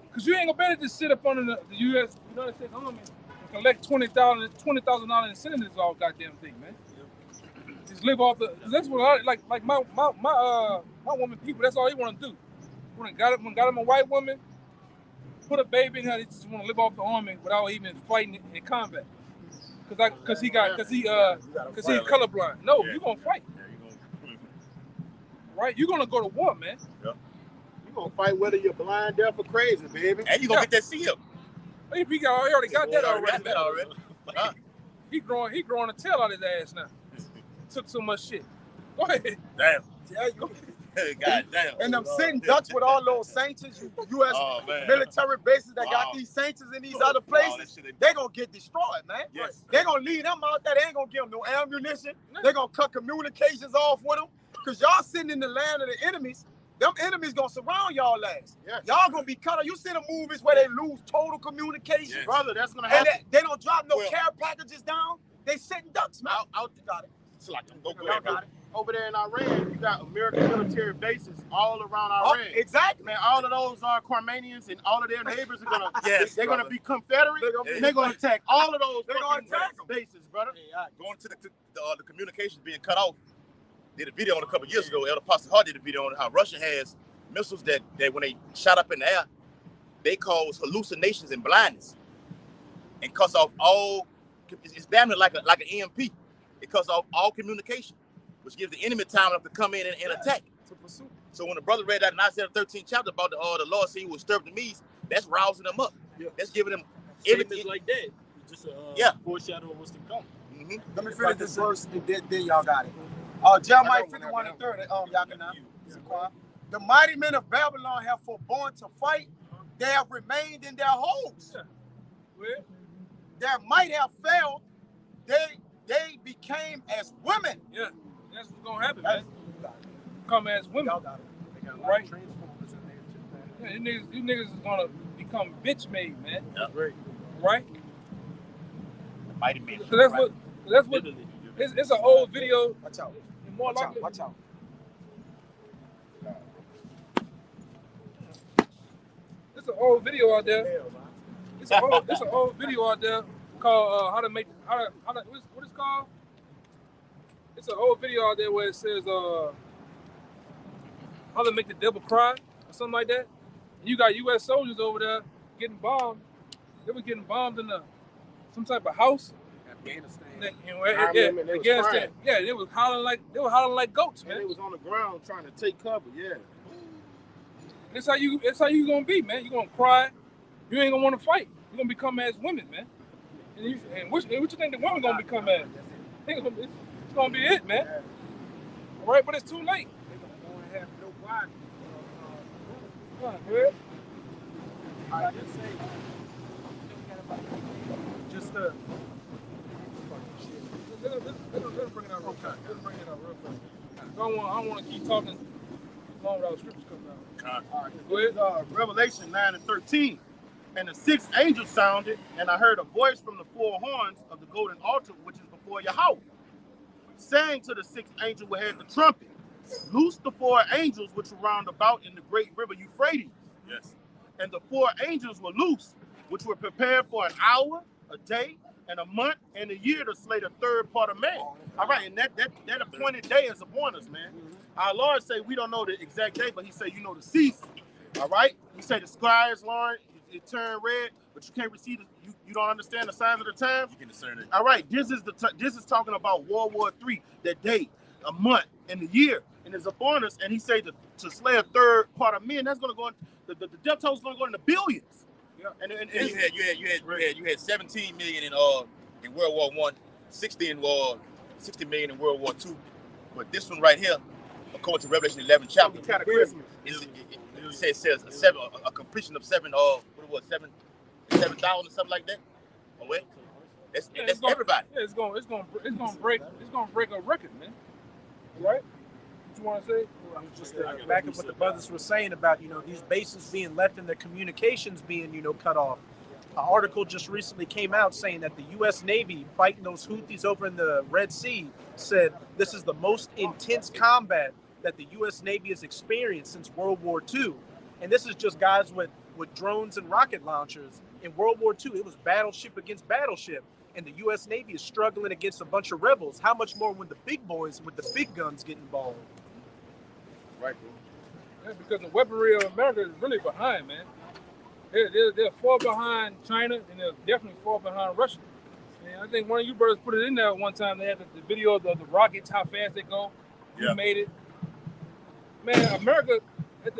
because you ain't gonna better just sit up under the United States Army and collect $20,000 incentives all goddamn thing, man. Just live off the. That's what I like. Like my woman people. That's all they want to do. When got him a white woman, put a baby in her. They just want to live off the army without even fighting in combat. Cause he colorblind. No, you gonna fight. Right? You're gonna go to war, man. Yeah. You gonna fight whether you're blind, deaf, or crazy, baby. And you gonna get that CM. He already got that already. He growing a tail out his ass now. Took so much shit. Go ahead. Damn. Yeah, God damn. and them sitting ducks with all those sanctions, U.S. military bases that got these sanctions in these other places, they gonna get destroyed, man. Yes. They gonna leave them out there. They ain't gonna give them no ammunition. They gonna cut communications off with them. Cause y'all sitting in the land of the enemies. Them enemies gonna surround y'all ass. Yes. Y'all gonna be cut off. You see the movies where they lose total communication, Yes. Brother, that's gonna and happen. they don't drop no care packages down. They sitting ducks, man. Got it. It's like go Y'all ahead, got it. Over there in Iran, you got American military bases all around Iran. Exactly. Man, all of those Armenians and all of their neighbors are gonna they're brother. gonna be Confederate. They're gonna attack all of those bases, brother. going to the communications being cut off. Did a video on a couple years ago. Elder Pastor Hart did a video on how Russia has missiles that when they shot up in the air, they cause hallucinations and blindness, and cuts off all. It's damn near like an EMP. It cuts off all communication, which gives the enemy time enough to come in and attack. So when the brother read that in Isaiah 13th chapter about the Lord saying he will stir up the Medes, that's rousing them up. Yeah. That's giving them everything like that. It's just a foreshadow of what's to come. Mm-hmm. Let me finish this verse, and then y'all got it. Jeremiah 51:30. Y'all can now. The mighty men of Babylon have forborne to fight. They have remained in their holes. Well, Their might have failed. They became as women. Yeah, that's what's gonna happen, man. Come as women, right? Yeah, these niggas is gonna become bitch made, man. Yeah. Right? The mighty men. So that's what. It's an old video. Watch out. More Watch out. It's an old video out there. It's an old video out there called what is it called? It's an old video out there where it says how to make the devil cry or something like that. And you got U.S. soldiers over there getting bombed. They were getting bombed in some type of house. Afghanistan. Afghanistan. Yeah, they were howling like goats, man. And they was on the ground trying to take cover. Yeah. That's how you gonna be, man. You gonna cry. You ain't gonna want to fight. You're gonna become as women, man. And what you think the women gonna become as? I think it's gonna be it, man. All right, but it's too late. They don't have no body. All right, just Let's bring it out real fast. I don't want to keep talking long without scriptures coming out. All right. Go ahead. Revelation 9:13. And the sixth angel sounded, and I heard a voice from the four horns of the golden altar, which is before Yahweh, saying to the sixth angel who had the trumpet, loose the four angels which were round about in the great river Euphrates. Yes. And the four angels were loose, which were prepared for an hour, a day, and a month, and a year to slay the third part of man. All right, and that appointed day is upon us, man. Our Lord say we don't know the exact day, but he said you know the season. All right? He said the skies, Lord, it turned red, but you can't receive you don't understand the signs of the times. You can discern it. All right, this is talking about World War III, the day, a month, and the year, and it's upon us. And he said to slay a third part of men. That's going to go. The death toll is going to go into billions. Yeah. And you had 17 million in World War I, 60 million in World War II. But this one right here, according to Revelation 11 chapter, it says a completion of 7,000 or something like that. Oh wait, that's everybody. Yeah, it's gonna break a record, man. Right? What you want to say? Just back up what the brothers were saying about these bases being left and the communications being cut off. An article just recently came out saying that the U.S. Navy fighting those Houthis over in the Red Sea said this is the most intense combat that the U.S. Navy has experienced since World War II. And this is just guys with drones and rocket launchers In World War II, it was battleship against battleship, and the U.S. Navy is struggling against a bunch of rebels. How much more when the big boys with the big guns get involved? Right, bro. Yeah, because the weaponry of America is really behind, man. They're far behind China, and they're definitely far behind Russia. And I think one of you brothers put it in there one time. They had the video of the rockets, how fast they go. Yeah. You made it. Man, America,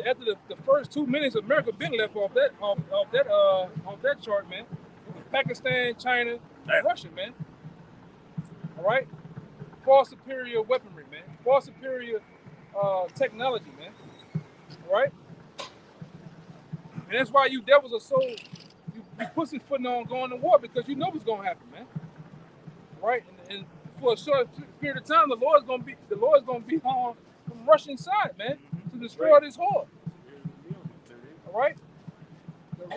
after the first 2 minutes, America been left off that chart, man. It was Pakistan, China, and Russia, man. All right? Far superior weaponry, man. Far superior technology, man. All right? And that's why you devils are so you pussyfooting on going to war, because you know what's gonna happen, man. Right? And for a short period of time, the Lord's gonna be on the Russian side, man, to destroy this horde. All right?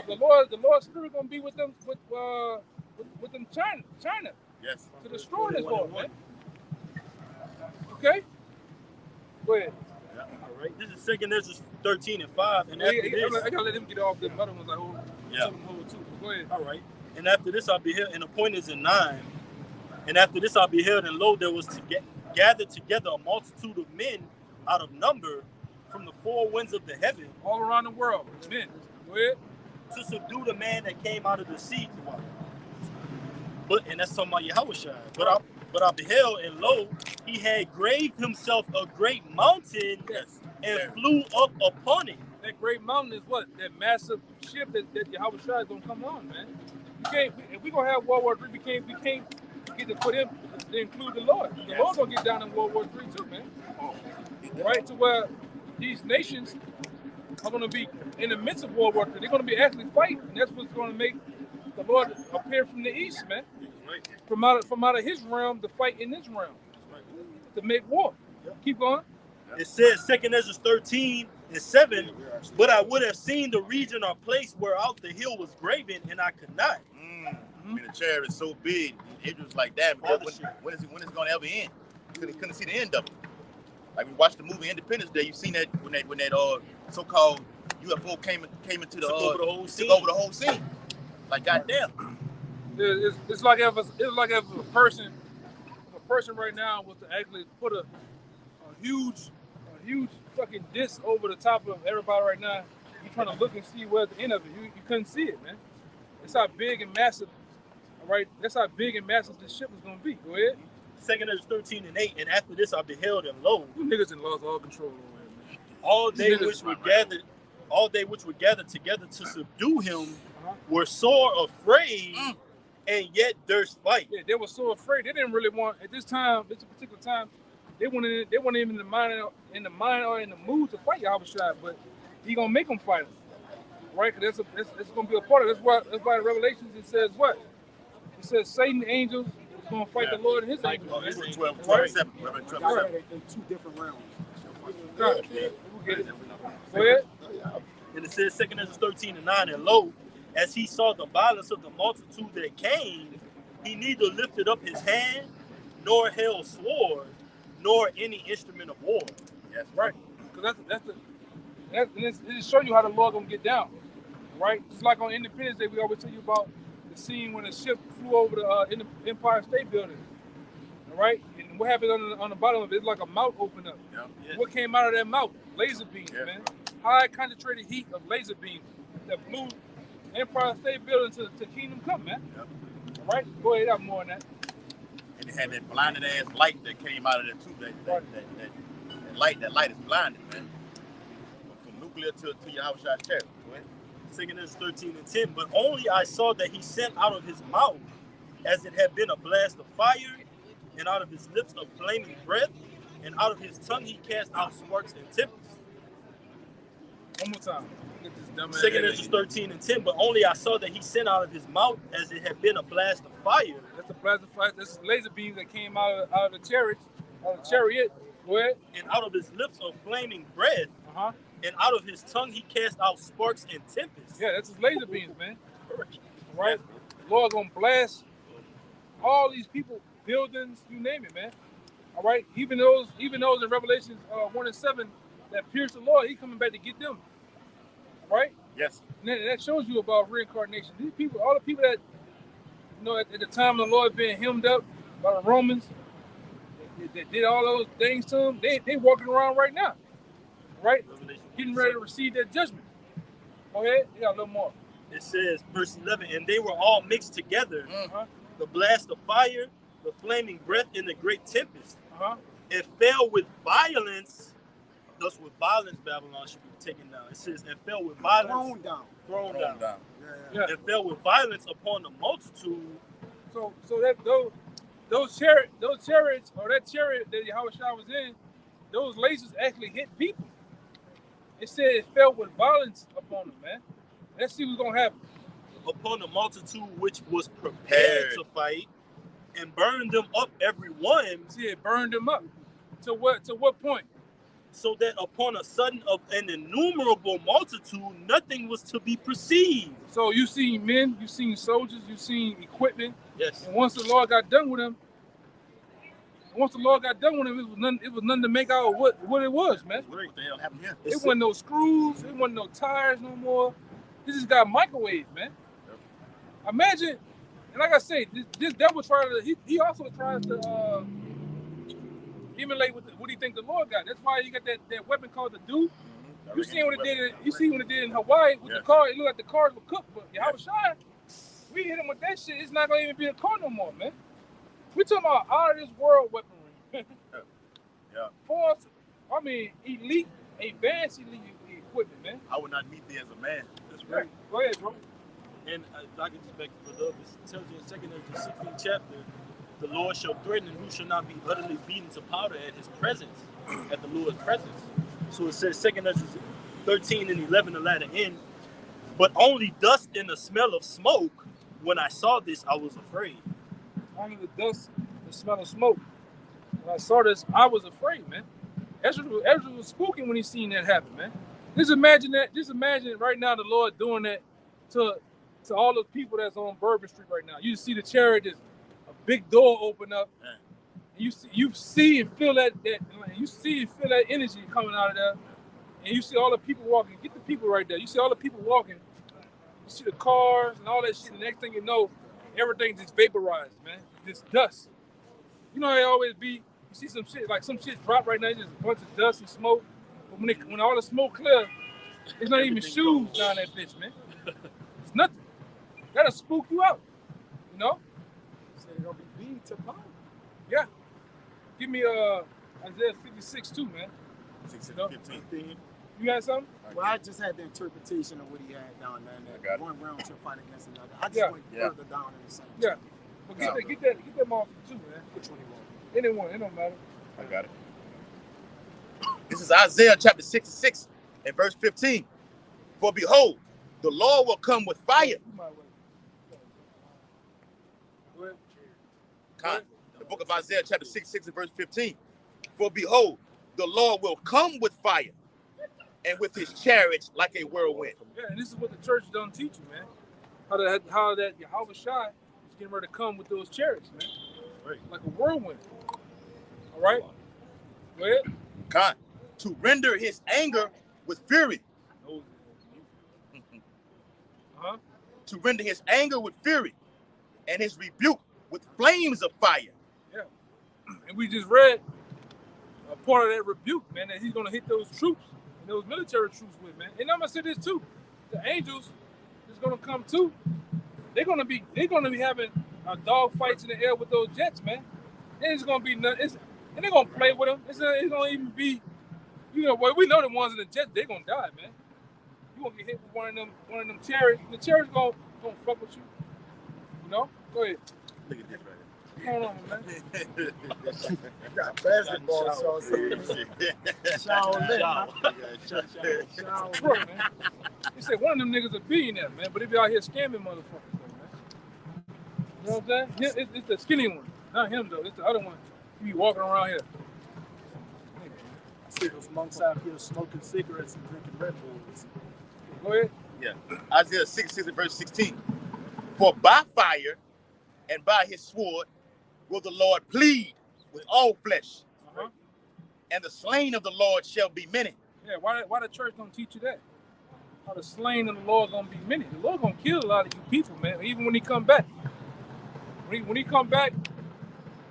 The Lord's spirit gonna be with them with them China. Yes. To destroy this horde, man. Okay? Go ahead. All right. This is 2 Ezra 13:5, and after this, I gotta let him get off the other ones. I hold. Yeah. Hold too. Go ahead. all right. And after this, I beheld, and the point is in 9. And after this, I beheld, and lo, there was gathered together a multitude of men out of number from the four winds of the heaven, All around the world, men. Go ahead. to subdue the man that came out of the sea. And that's talking about Yahushua. But I beheld, and lo, he had graved himself a great mountain, Yes. and flew up upon it. That great mountain is what? That massive ship that Yahweh Shai is gonna come on, man. If we're gonna have World War III, we can't get to put him to include the Lord. The Lord's gonna get down in World War III too, man. Right? To where these nations are gonna be in the midst of World War III. They're gonna be actually fighting, and that's what's gonna make the Lord appear from the east, man. From out of his realm to fight in this realm. To make war. Keep going. It says 2 Ezra 13:7, but I would have seen the region or place whereout the hill was graven, and I could not. I mean, the chair is so big. It was like that. When is it going to ever end? You couldn't see the end of it. Like we watched the movie Independence Day. You seen that when that so-called UFO came into the Took over the whole scene. Like goddamn. It's like if a person right now was to actually put a huge fucking disc over the top of everybody right now. You're trying to look and see where's the end of it. You couldn't see it, man. That's how big and massive. All right, that's how big and massive this ship is gonna be. Go ahead. 2 Ezra 13:8, and after this I beheld, and lo, You niggas in lost all control over here, man. all they which were gathered together to subdue him were sore afraid, and yet durst fight. Yeah, they were so afraid. They didn't really want at this particular time. They weren't even in the mind or in the mood to fight Yahweh Shai, but he gonna make them fight us, right? Because that's gonna be a part of it. That's why in Revelations it says what? It says Satan angels is gonna fight the Lord and his angels. Man. 12:7. Right. In two different realms. Right. We'll get it. Go ahead. And it says 2 Ezra 13:9, and lo, as he saw the violence of the multitude that came, he neither lifted up his hand, nor held sword, nor any instrument of war. Yes, right. Because it just show you how the Lord gonna get down, right? Just like on Independence Day, we always tell you about the scene when a ship flew over the Empire State Building. All right, and what happened on the bottom of it? It's like a mouth opened up. Yeah. Yes. What came out of that mouth? Laser beams, man. High concentrated heat of laser beams that blew Empire State Building to Kingdom Come, man. Yep. All right, go ahead, have more on that. And they had that blinded ass light that came out of there too. That light is blinded, man. From nuclear to Yahushua chair. 2 Ezra 13:10, but only I saw that he sent out of his mouth as it had been a blast of fire, and out of his lips a flaming breath, and out of his tongue he cast out sparks and tempests. One more time. Get this dumb 2 Ezra 13:10, but only I saw that he sent out of his mouth as it had been a blast of fire. That's the blast of fire. That's laser beams that came out of the chariot. Go ahead. And out of his lips a flaming breath, Uh-huh. and out of his tongue he cast out sparks and tempests. Yeah, that's his laser beams, man. Right? The Lord gonna blast all these people, buildings, you name it, man. All right? Even those in Revelations 1 and 7 that pierced the Lord, he coming back to get them. Right? Yes. And that shows you about reincarnation. These people, all the people that, at the time of the Lord being hemmed up by the Romans, that did all those things to them, they walking around right now, right? Getting ready to receive their judgment. Go ahead. You got a little more. It says, verse 11, and they were all mixed together, the blast of fire, the flaming breath, and the great tempest. It fell with violence. Thus with violence Babylon should be taken down. It says, and fell with violence. Thrown down. Yeah. It fell with violence upon the multitude. So that those chariots, or that chariot that Yahushua was in, those lasers actually hit people. It said it fell with violence upon them, man. Let's see what's gonna happen. Upon the multitude which was prepared to fight, and burned them up every one. See, it burned them up. To what point? So that upon a sudden of an innumerable multitude, nothing was to be perceived. So you seen men, you seen soldiers, you seen equipment. Yes. And once the Lord got done with them, it was nothing to make out what it was, man. What the hell happened here? It wasn't no screws, it wasn't no tires no more. This just got microwaves, man. Yep. Imagine, and like I say, this devil he also tries to emulate what he think the Lord got. That's why you got that weapon called the Dew. You seen what it did? You see what it did in Hawaii with the car? It looked like the cars were cooked, but Yahushua, we hit him with that shit. It's not gonna even be a car no more, man. We talking about out of this world weaponry. Force, elite, advanced elite equipment, man. I would not meet thee as a man. That's right. Go ahead, bro. And I can just back it up. It tells you in 2 Ezra 16th chapter, the Lord shall threaten, and who shall not be utterly beaten to powder at his presence, at the Lord's presence. So it says 2 Ezra 13 and 11, the latter end. But only dust and the smell of smoke. When I saw this, I was afraid. Only the dust, the smell of smoke. When I saw this, I was afraid, man. Ezra was spooking when he seen that happen, man. Just imagine that. Just imagine right now the Lord doing that to all the people that's on Bourbon Street right now. You see the chariot, just a big door open up. And you see and feel that energy coming out of there. And you see all the people walking. Get the people right there. You see all the people walking. You see the cars and all that shit. And the next thing you know, everything just vaporized, man. Just dust. You know how it always be. You see some shit drop right now. It's just a bunch of dust and smoke. But when all the smoke clear, it's not even shoes down that bitch, man. It's nothing. That'll spook you out. You know? So you're gonna be beat to power. Yeah. Give me Isaiah 56 too, man. 15. You got something? Well, I just had the interpretation of what he had down there. I got it. One realm should fight against another. I just went further down in the same. Yeah. But get that off too, man. Which one you want? Anyone, it don't matter. I got it. This is Isaiah chapter 66 and verse 15. For behold, the Lord will come with fire. The book of Isaiah chapter 66 and verse 15. For behold, the Lord will come with fire, and with his chariots like a whirlwind. Yeah, and this is what the church don't teach you, man. How that Yahushua is getting ready to come with those chariots, man. Right. Like a whirlwind. All right? Go ahead. God, to render his anger with fury. To render his anger with fury, and his rebuke with flames of fire. Yeah. And we just read a part of that rebuke, man, that he's going to hit those troops and those military troops with, man. And I'm going to say this too. The angels is going to come too. They're going to be having dog fights in the air with those jets, man. It's going to be nothing. And they're going to play with them. It's going to even be, we know the ones in the jets, they're going to die, man. You're going to get hit with one of them chariots. The chariots going to fuck with you. You know? Go ahead. Look at this right What's going on, man? Got basketball sauce. Bro, man. He said one of them niggas a billionaire, man, but they be out here scamming motherfuckers, man. You know what I'm saying? It's the skinny one. Not him, though. It's the other one. He be walking around here. I see those monks out here smoking cigarettes and drinking Red Bulls. Go ahead. Yeah. Isaiah 66 and verse 16. For by fire and by his sword will the Lord plead with all flesh. And the slain of the Lord shall be many. Yeah, why the church don't teach you that? how the slain of the Lord gonna be many. The Lord gonna kill a lot of you people, man. Even when he come back. When he come back,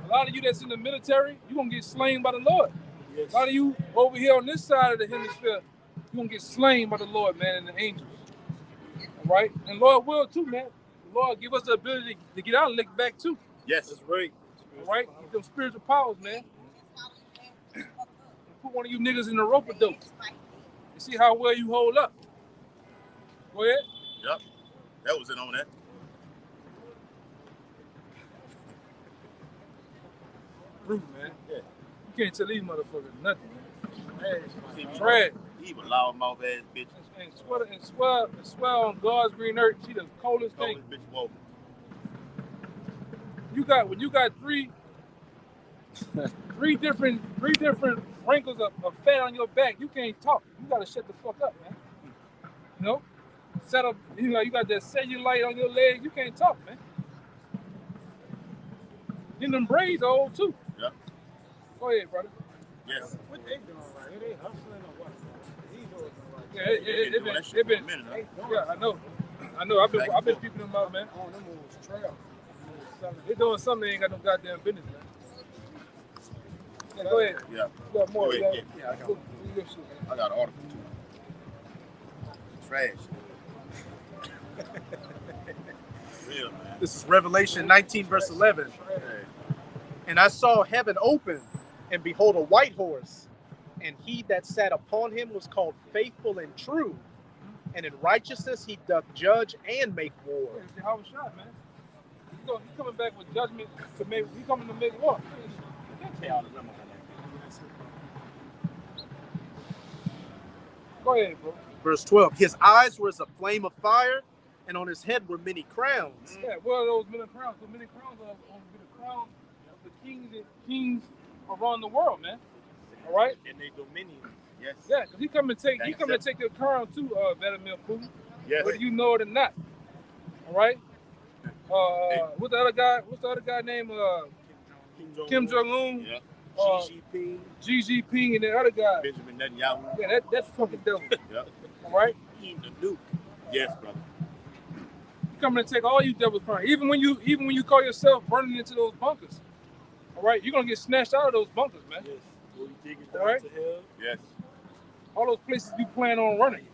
a lot of you that's in the military, you gonna get slain by the Lord. Yes. A lot of you over here on this side of the hemisphere, you gonna get slain by the Lord, man, and the angels. All right? And Lord will too, man. The Lord give us the ability to get out and lick back too. Yes. That's right. All right? Get them spiritual powers, man. Put one of you niggas in the rope-a-dope and see how well you hold up. Go ahead. Yep. That was it on that. Rude, man. Yeah. You can't tell these motherfuckers nothing, man. See me, Trash. Evil loudmouth ass bitch. And swear on God's green earth, she the coldest thing. Coldest bitch walking. When you got three different wrinkles of fat on your back, you can't talk. You gotta shut the fuck up, man. You know? Set up, you got that cellulite on your legs, you can't talk, man. And them braids are old too. Yep. Go ahead, brother. Yes. What they doing right here? They hustling or what? These hoes doing right Yeah, it been. A minute, huh? Yeah, I know. I've been peeping them out, man. Oh, them was trail. They doing something they ain't got no goddamn business, man. Yeah, go ahead. Yeah. You got more. Go ahead, You yeah. got, I got do your shit, man. I got an article too. Trash. Real, man. This is Revelation 19, verse 11. Hey. And I saw heaven open, and behold, a white horse. And he that sat upon him was called Faithful and True. And in righteousness he doth judge and make war. Yeah, it's Jehovah's shot, man. He's coming back with judgment to make. He's coming to make war. Go ahead, bro. Verse 12. His eyes were as a flame of fire, and on his head were many crowns. Yeah, what are those many crowns? Those many crowns are the crowns of the kings around the world, man. All right. And they dominion. Yes. Yeah, because he come and take your crown too, Vladimir Putin. Yes. Whether you know it or not. All right. What's the other guy named? Kim Jong-un. Yeah. Xi Jinping and the other guy. Benjamin Netanyahu. Yeah, that's fucking devil. Yeah. All right. He the Duke. Yes, brother. He coming to take all you devil's crowns. Even when you call yourself running into those bunkers. All right, you're gonna get snatched out of those bunkers, man. Yes. Will you dig it All down right. to hell? Yes. All those places you plan on running.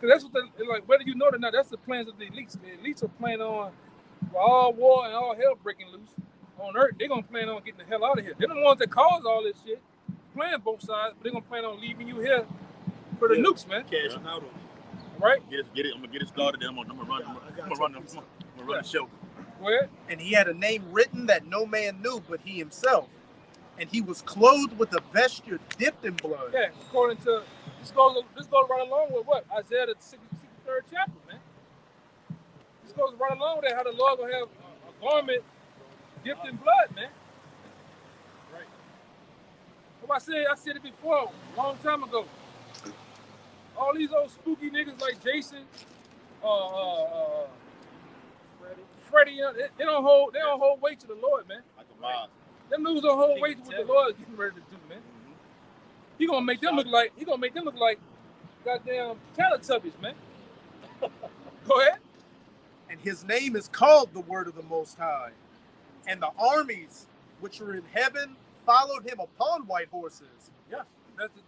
Because that's what like whether you know it or not, that's the plans of the elites. The elites are planning on all war and all hell breaking loose on Earth. They're gonna plan on getting the hell out of here. They're the ones that cause all this shit. Playing both sides, but they're gonna plan on leaving you here for the nukes, man. Cashing out on it. Right? Get it. I'm gonna get it started. Then I'm gonna run the show. Go ahead. And he had a name written that no man knew but he himself. And he was clothed with a vesture dipped in blood. Yeah, according to this goes right along with what? Isaiah the 63rd chapter, man. This goes right along with that, how the Lord gonna have a garment dipped in blood, man. Right. What I said it before, a long time ago. All these old spooky niggas like Jason, Freddie, they don't hold weight to the Lord, man. Like a mob. Them dudes don't hold weight to what the Lord is getting ready to do, man. He gonna make them look like goddamn Teletubbies, man. Go ahead. And his name is called the Word of the Most High. And the armies which are in heaven followed him upon white horses. Yeah,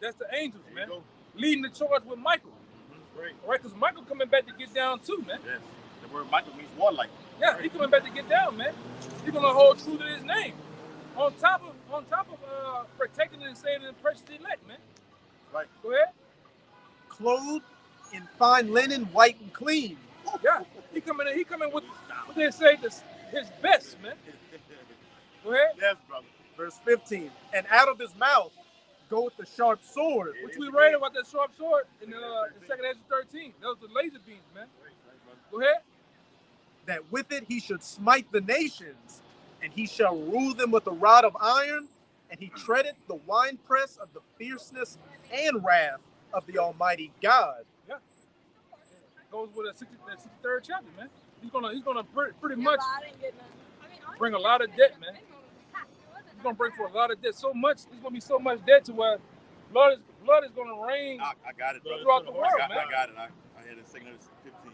that's the angels, man. Go. Leading the charge with Michael. Right. All right, because Michael coming back to get down too, man. Yes. The word Michael means warlike. Yeah, he coming back to get down, man. He's gonna hold true to his name. On top of protecting and saving the precious elect, man. Right. Go ahead. Clothed in fine linen, white and clean. Yeah, he coming with what they say his best, man. Go ahead. Yes, brother. Verse 15. And out of his mouth goeth the sharp sword. Which we read about that sharp sword in 2 Ezra 13. That was the laser beams, man. Go ahead. That with it he should smite the nations, and he shall rule them with a rod of iron, and he treadeth the winepress of the fierceness and wrath of the Almighty God. Yeah. Goes with that 63rd chapter, man. He's gonna pretty much bring a lot of debt, man. He's gonna bring for a lot of debt. So much, there's gonna be so much debt to where blood is gonna rain I got it, brother. throughout the world, man. I got it. I ahead and 215.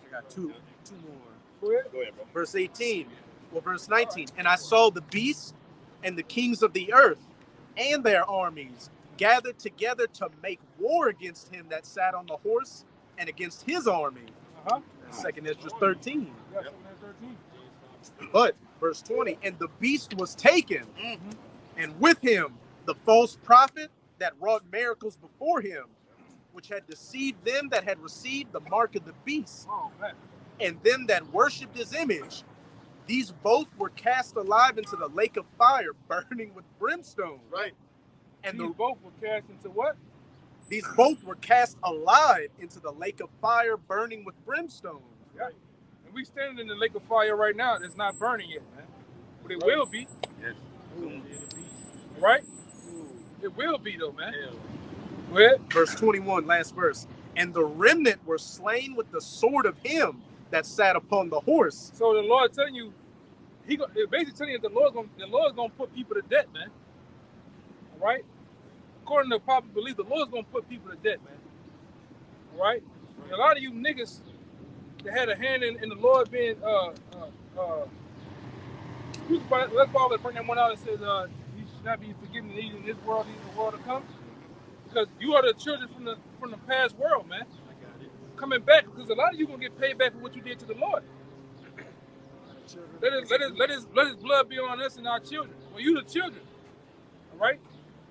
I got two more. Go ahead. Go ahead, bro. Verse 18. Well, verse 19. And I saw the beasts and the kings of the earth and their armies gathered together to make war against him that sat on the horse and against his army. That's 2 Esdras 13. Yeah, 13. But verse 20, and the beast was taken, and with him the false prophet that wrought miracles before him, which had deceived them that had received the mark of the beast, Oh, man. and them that worshipped his image. These both were cast alive into the lake of fire, burning with brimstone. Right. And These both were cast into what? these both were cast alive into the lake of fire, burning with brimstone. Yeah. And we standing in the lake of fire right now. It's not burning yet, man. But it will be. Yes. Right? It will be, though, man. Go ahead. Verse 21, last verse. And the remnant were slain with the sword of him that sat upon the horse. So the Lord telling you, it basically telling you that the Lord's gonna put people to death, man. All right? According to popular belief, the Lord's gonna put people to death, man. All right? And a lot of you niggas that had a hand in the Lord being let's probably bring that one out and says you should not be forgiven and eating in this world, even the world to come. Because you are the children from the past world, man. Coming back, because a lot of you gonna get paid back for what you did to the Lord. Let his blood be on us and our children. Well, you the children, all right?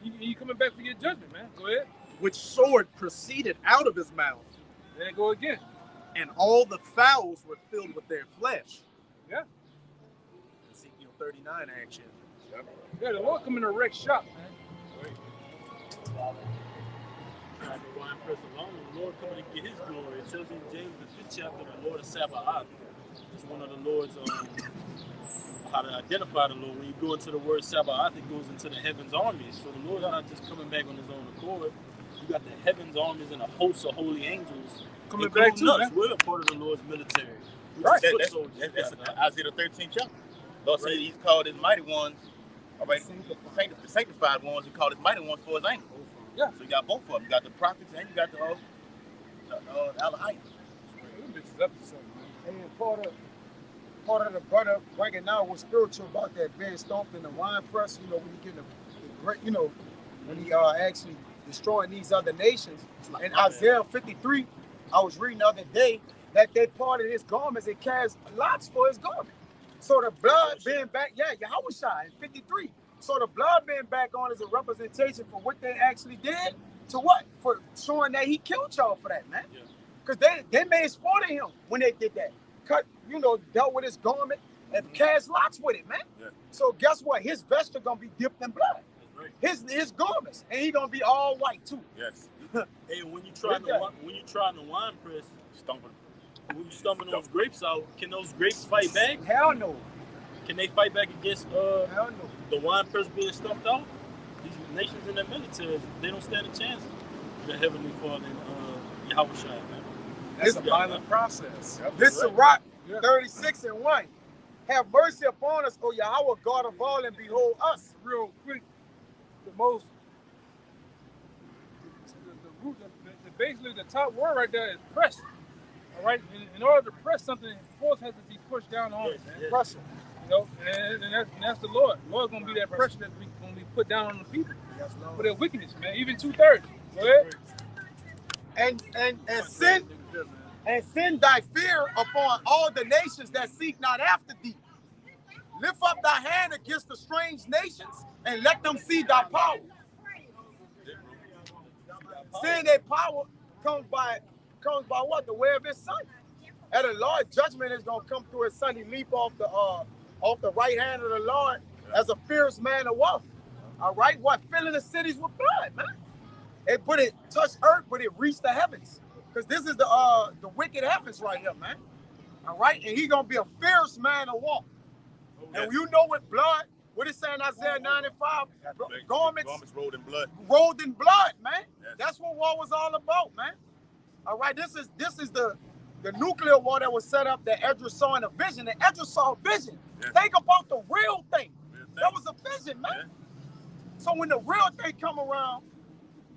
You coming back for your judgment, man. Go ahead. Which sword proceeded out of his mouth, There you go again. and all the fowls were filled with their flesh. Yeah. Ezekiel 39 action. Yeah, the Lord come in a wreck shop, man. Like the wine press alone, the Lord coming to get his glory. It tells you in James the 5th chapter, the Lord of Sabaoth. It's one of the Lord's how to identify the Lord. When you go into the word Sabaoth, it goes into the heavens armies. So the Lord's not just coming back on his own accord. You got the heavens armies and a host of holy angels Coming back too, us. man. We're a part of the Lord's military. Right. That's Isaiah the 13th chapter. Lord said he's called his mighty ones, all right, the sanctified ones, he called his mighty ones for his anger. Yeah. So you got both of them. You got the prophets and you got the Alahites. And part of the brother breaking down was spiritual about that being stomped in the wine press. You know, when you get the great, you know, when he actually destroying these other nations. In Isaiah 53, I was reading the other day that they parted his garments and cast lots for his garment. So the blood being back, Yahushua in 53. So the blood being back on is a representation for what they actually did to what? For showing that he killed y'all for that, man. Because they made sport of him when they did that. Cut, you know, dealt with his garment and cast lots with it, man. Yeah. So guess what? His vesture gonna be dipped in blood. His garments, and he gonna be all white too. Yes. Hey, when you try in the wine press, when you stumping those grapes out, can those grapes fight back? Hell no. Can they fight back against Hell no. the wine press being stumped out? These nations in the military, they don't stand a chance. The Heavenly Father and Yahushua, man. That's a violent process. This is Rock 36:1. Have mercy upon us, O Yahweh, God of all, and behold us. Real quick, basically the top word right there is press. All right, in order to press something, force has to be pushed down on it, man. Pressure, you know, and that's the Lord. The Lord's gonna be that pressure that's gonna be put down on the people for their wickedness, man. Even 2/3. Go ahead. And send thy fear upon all the nations that seek not after thee. Lift up thy hand against the strange nations and let them see thy power. Seeing that power comes by what? The way of his son. And the Lord judgment is gonna come through his son. He leap off the right hand of the Lord as a fierce man of war. All right, what? Filling the cities with blood, man. But it touched earth, but it reached the heavens. Because this is the wicked heavens right here, man. All right, and he gonna be a fierce man of war. And you know what blood? What it saying Isaiah 95? Garments rolled in blood. Rolled in blood, man. Yes. That's what war was all about, man. All right, this is the nuclear war that was set up that Esdras saw in a vision. And Esdras saw a vision. Yes. Think about the real thing. That was a vision, man. Yeah. So when the real thing come around,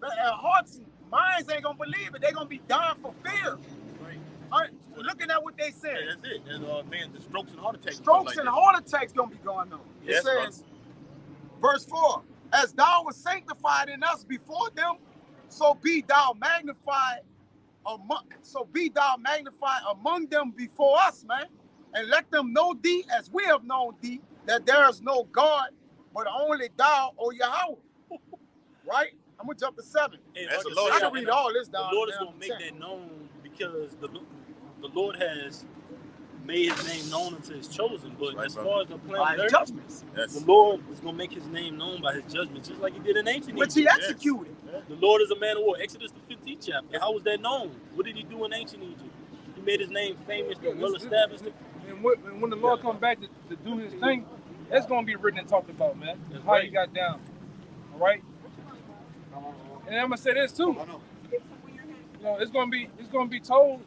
hearts minds ain't gonna believe it. They're gonna be dying for fear. Right. All right, looking at what they said. Yeah, that's it. There's man, the strokes and heart attacks. Strokes and heart attacks gonna be going on. Yes, It says, verse 4, as thou was sanctified in us before them, so be thou magnified among them before us, man. And let them know thee as we have known thee, that there is no God but only thou, O Yahweh. Right? I'm gonna jump to 7. Hey, That's like a lot. I can read all this down. The Lord is down going to to make 10. that known because the Lord has made his name known unto his chosen. But Right, as bro. far as the By planet his Earth, judgments, Yes. the Lord is going to make his name known by his judgments, just like he did in ancient which he Egypt. executed. The Lord is a man of war. Exodus the 15th chapter. How was that known? What did he do in ancient Egypt? He made his name famous and well established. And when the Lord come back to do his thing, that's gonna be written and talked about, man. That's How right. he got down. All right. And I'm gonna say this too. You know, it's gonna be told.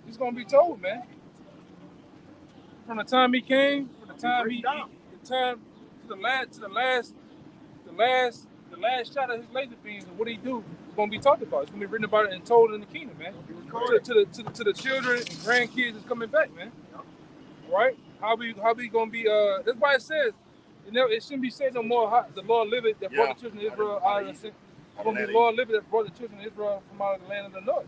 It's gonna be told, man. From the time he came, from the time to the last shot of his laser beams and what he do, it's gonna be talked about. It's gonna be written about it and told in the kingdom, man. To the children and grandkids that's coming back, man. Right? How we gonna be? That's why it says, you know, it shouldn't be said no more. How the Lord liveth that brought the children of Israel out of the sin. It's gonna be the Lord liveth that brought the children of Israel from out of the land of the north.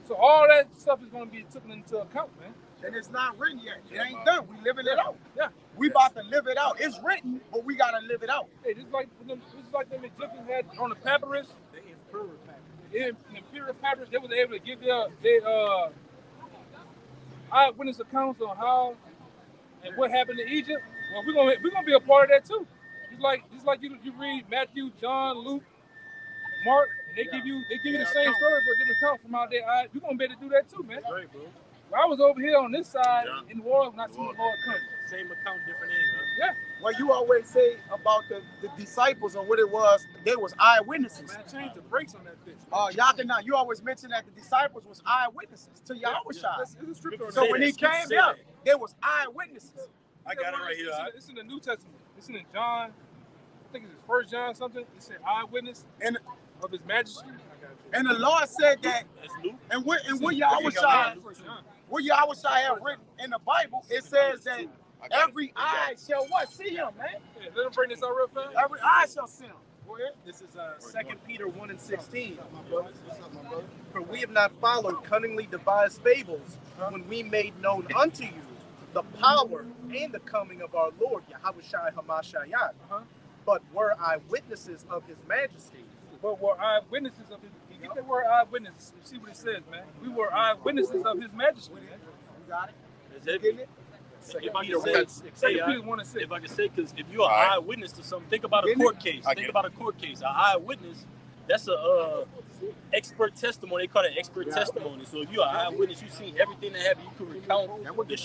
So all that stuff is gonna be taken into account, man. And it's not written yet. It ain't done. We living it out. Yeah. We about to live it out. It's written, but we gotta live it out. Hey, this is like them Egyptians had on the papyrus. The imperial papyrus, they was able to give their eyewitness accounts on how and what happened in Egypt. Well, we're gonna be a part of that too. Just like you read Matthew, John, Luke, Mark, and they give you the same story but different account from out there. You're gonna be able to do that too, man. That's right, bro. I was over here on this side in the world when I seen the Lord come. Same account, different angle. Yeah. Well, you always say about the disciples and what it was, they was eyewitnesses. Man, change the brakes on that bitch. Yakinan, you always mention that the disciples was eyewitnesses to Yahushua. It's a scripture. So when he came down, they was eyewitnesses. I got it right here. It's in the New Testament. It's in John. I think it's 1 John something. It said eyewitness of his majesty. And the Lord said that, That's Luke. and what Yahushua have written in the Bible, it says that every eye shall what? See him, man. Yeah, let him bring this out real fast. Every eye shall see him. Go ahead. This is 2 Peter 1:16. For we have not followed cunningly devised fables when we made known unto you the power and the coming of our Lord Yahushua Hamashayat, but were eyewitnesses of his majesty. But were eyewitnesses of his. You get the word eyewitness. You see what it says, man. We were eyewitnesses of his majesty, man. You got it? That's it. Getting it? If I can say, Peter 1 and 6. if I can say, because if you're an eyewitness to something, think about a court case. Think about a court case. An eyewitness, that's a expert testimony. They call it expert testimony. So if you're an eyewitness, you see everything that happened. You can recount the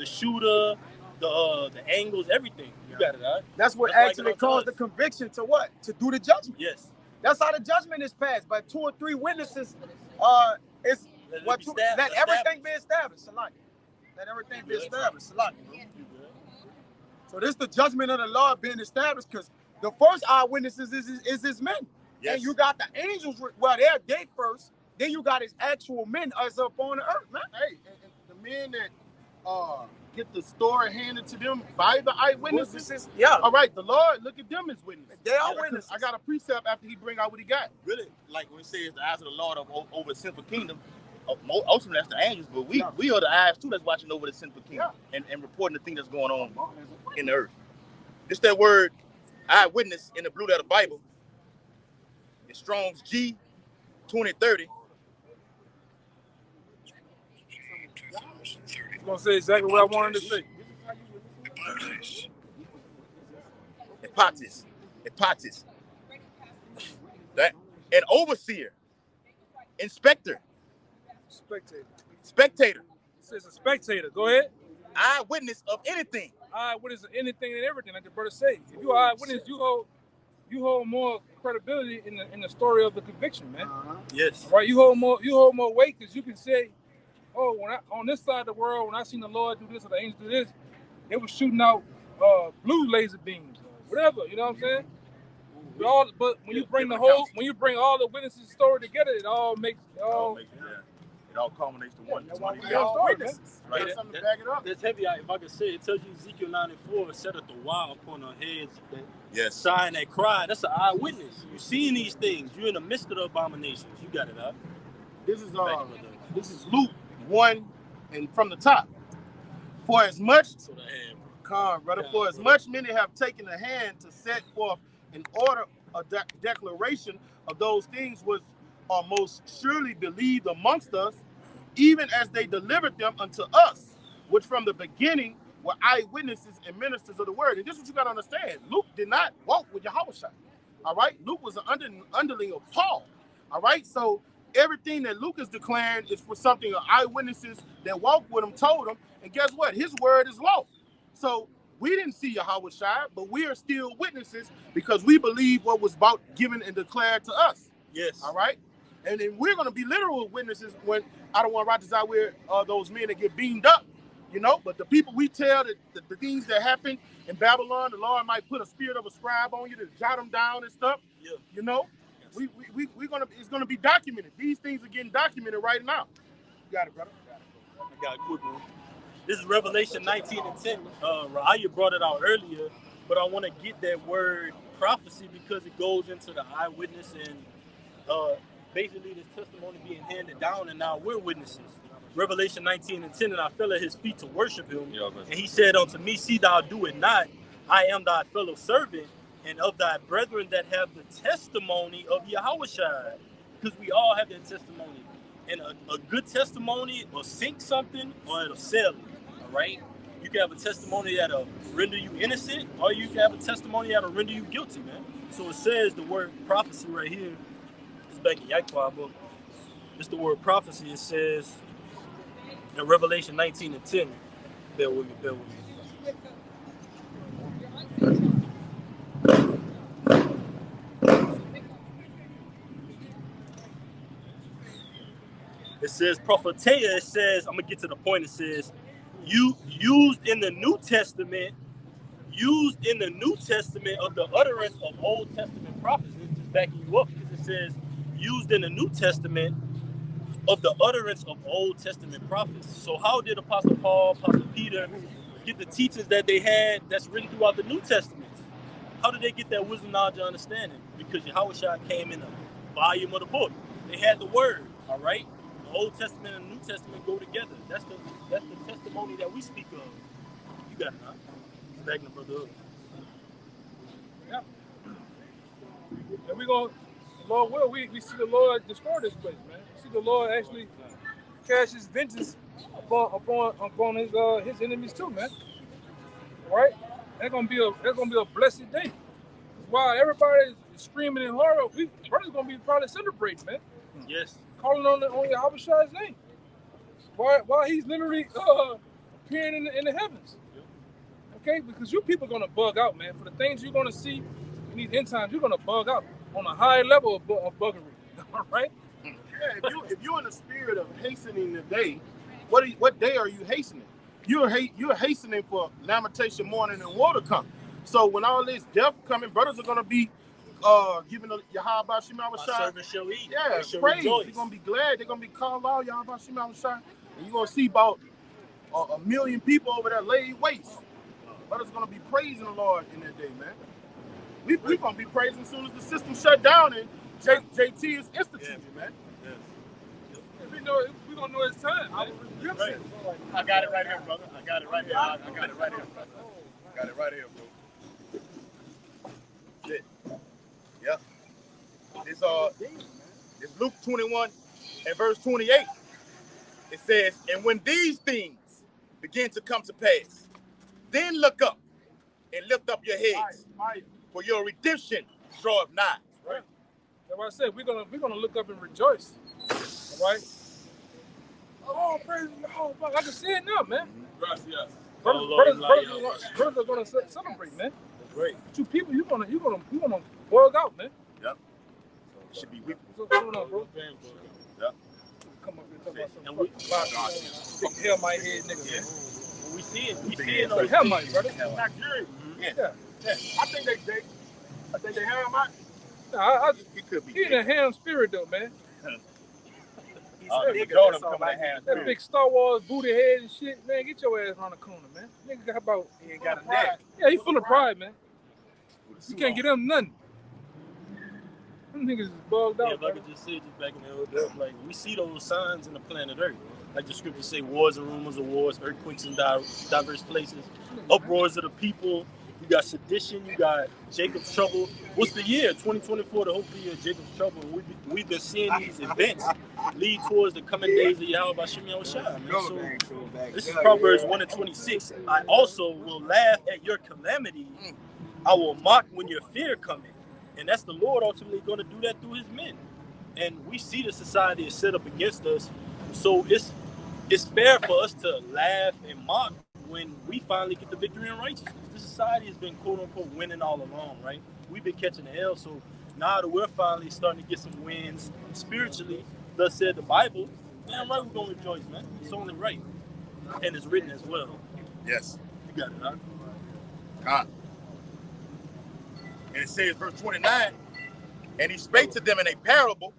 shooter, the angles, everything. You got it, all right? That's what That's actually like caused the conviction to what? To do the judgment. Yes. That's how the judgment is passed. By 2 or 3 witnesses, it's let everything be established. Salaki. Let everything be established. Salaki. So this is the judgment of the Lord being established, because the first eyewitnesses is his men. Yes. And you got the angels, well, they're dead first. Then you got his actual men as up on the earth, man. Hey, and the men that get the story handed to them by the eyewitnesses. Yeah. All right, the Lord look at them as witnesses. They are witnesses. I got a precept after he bring out what he got. Really, like when it says the eyes of the Lord over the sinful kingdom, ultimately that's the angels, but we are the eyes too that's watching over the sinful kingdom and reporting the thing that's going on in the earth. This that word eyewitness in the blue letter Bible. It's Strong's G 2030. I'm going to say exactly what I wanted to say. Epatis. That an overseer, inspector, spectator. It says a spectator. Go ahead. Eyewitness of anything. Eyewitness of anything and everything, like the brother said. If you're an eyewitness, you hold more credibility in the story of the conviction, man. Yes. Right? You hold more weight, because you can say, oh, on this side of the world, when I seen the Lord do this or the angels do this, they were shooting out blue laser beams, or whatever. You know what I'm saying? But when you bring all the witnesses' story together, it all makes It all culminates to one. We all witnesses. Right. There's something to back it up. That's heavy. If I could say, it tells you Ezekiel 9:4 set up the wire upon our heads that Yes. sign that cry. That's an eyewitness. You seeing these things. You're in the midst of the abominations. You got it, huh? This is Luke 1 and from the top. For as much for as much many have taken a hand to set forth an order, a declaration of those things which are most surely believed amongst us, even as they delivered them unto us, which from the beginning were eyewitnesses and ministers of the word. And this is what you got to understand. Luke did not walk with Yahushua. All right? Luke was an underling of Paul. All right? So everything that Luke is declaring is for something eyewitnesses that walked with him told him. And guess what? His word is law. So we didn't see Yahushua, but we are still witnesses because we believe what was about given and declared to us. Yes. All right? And then we're going to be literal witnesses when I don't want to write out with those men that get beamed up, you know. But the people we tell that the things that happen in Babylon, the Lord might put a spirit of a scribe on you to jot them down and stuff. Yeah. You know, we're gonna it's gonna be documented. These things are getting documented right now. You got it, brother. I got it, quick one. This is Revelation 19:10. Ra'aya brought it out earlier, but I want to get that word prophecy because it goes into the eyewitness and basically this testimony being handed down, and now we're witnesses. Revelation 19:10, and I fell at his feet to worship him. And he said unto me, see thou do it not. I am thy fellow servant and of thy brethren that have the testimony of Yahushua. Because we all have that testimony. And a good testimony will sink something or it'll sell it. All right? You can have a testimony that'll render you innocent, or you can have a testimony that'll render you guilty, man. So it says the word prophecy right here. It's back in Yakwa book. It's the word prophecy. It says in Revelation 19:10. Bear with me. It says prophetia. It says, I'm gonna get to the point. It says, used in the New Testament of the utterance of Old Testament prophets. It's just backing you up because it says used in the New Testament of the utterance of Old Testament prophets. So how did Apostle Paul, Apostle Peter get the teachings that they had that's written throughout the New Testament? How did they get that wisdom, knowledge, and understanding? Because Yahushua came in a volume of the book. They had the word, all right? The Old Testament and the New Testament go together. That's the testimony that we speak of. You got it, huh? Back in the brother up. Yeah. And we're going to, Lord will, we see the Lord destroy this place, man. We see the Lord actually cast his vengeance upon his enemies too, man. All right? That's gonna be a blessed day. While everybody is screaming in horror, brothers gonna be probably celebrating, man. Yes. Calling on Yahushua's name. While he's literally appearing in the heavens. Okay? Because you people are gonna bug out, man. For the things you're gonna see in these end times, you're gonna bug out on a high level of buggery. All right? Yeah, if you're in the spirit of hastening the day, what day are you hastening? You're hastening for lamentation, mourning, and water come. So when all this death coming, brothers are gonna be giving Yahweh Shema My servant shall eat. Yeah, shall praise. rejoice. They're gonna be glad. They're gonna be called out Yahweh Shema. And you're gonna see about a million people over there laid waste. Brothers are gonna be praising the Lord in that day, man. We're gonna be praising as soon as the system shut down and JT is instituted, man. We're gonna know it's time, man. Right. I got it right here, brother. I got it right here. I got it right here. Got it right here, bro. Shit. Yep. It's Luke 21 and verse 28. It says, and when these things begin to come to pass, then look up and lift up your heads, for your redemption draweth nigh. Right. That's what I said. We're gonna look up and rejoice. All right. Oh, praise God! I can see it now, man. Gracias. Brothers are gonna celebrate, man. That's great. Two people, you're gonna bug out, man. Yep. Should be weak. What's going on, bro? Yep. Come up here and talk about some big hell my head nigga, man. We see it. It's like hell my brother. Yeah. I think they have my Nah, He could be. he in a ham spirit though, man. That big Star Wars booty head and shit, man. Get your ass around the corner, man. Nigga got about. He ain't got a neck. Yeah, he full of pride, man. You can't get him nothing. Them niggas is bugged out. Yeah, if I could just say just back in the old days, like we see those signs in the planet Earth. Like the scriptures say, wars and rumors of wars, earthquakes in diverse places, uproars of the people. You got sedition, you got Jacob's trouble. What's the year? 2024, the whole year of Jacob's trouble. We've been seeing these events lead towards the coming days of Yahweh Bashim Yahushua, man. So this is Proverbs 1:26. I also will laugh at your calamity. I will mock when your fear cometh. And that's the Lord ultimately going to do that through his men. And we see the society is set up against us. So it's fair for us to laugh and mock when we finally get the victory in righteousness. This society has been quote unquote winning all along, right? We've been catching the L. So now that we're finally starting to get some wins spiritually, thus said the Bible, man, right, we're going to rejoice, man. It's only right. And it's written as well. Yes. You got it, huh? God. And it says, verse 29, and he spake to them in a parable,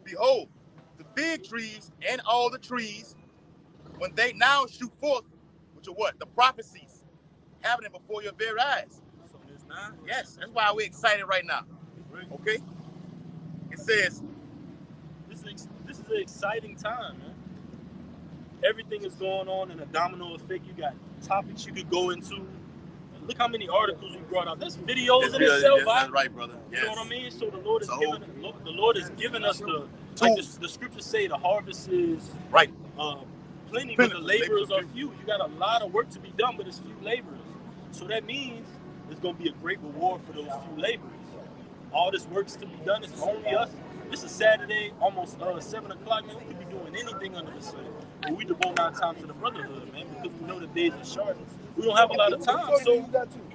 behold, the fig trees and all the trees, when they now shoot forth, which are what? The prophecies happening before your very eyes. So there's 9. Yes, that's why we're excited right now. Okay? It says, this is an exciting time, man. Everything is going on in a domino effect. You got topics you could go into. Look how many articles we brought out. There's videos in itself. Yes, that's right, brother. Yes. You know what I mean? So the Lord is giving us the scriptures say the harvest is right. Plenty, but the laborers are few. You got a lot of work to be done, but it's few laborers. So that means there's going to be a great reward for those few laborers. All this work's to be done. It's only us. It's a Saturday, almost 7 o'clock, man. We could be doing anything under the sun. But we devote our time to the brotherhood, man, because we know the days are short. We don't have a lot of time. So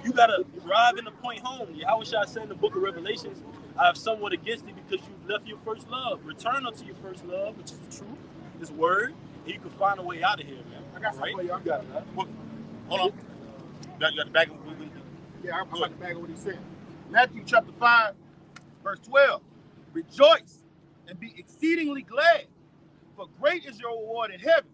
you got to arrive in the point home. Yahushua said in the book of Revelations, I have somewhat against thee because you've left your first love. Return unto your first love, which is the truth, this word, and you can find a way out of here, man. I got something for y'all. You got it, huh? Hold on. You got the back of Yeah, I'm like the back of what he said. Matthew chapter 5, verse 12. Rejoice and be exceedingly glad, for great is your reward in heaven.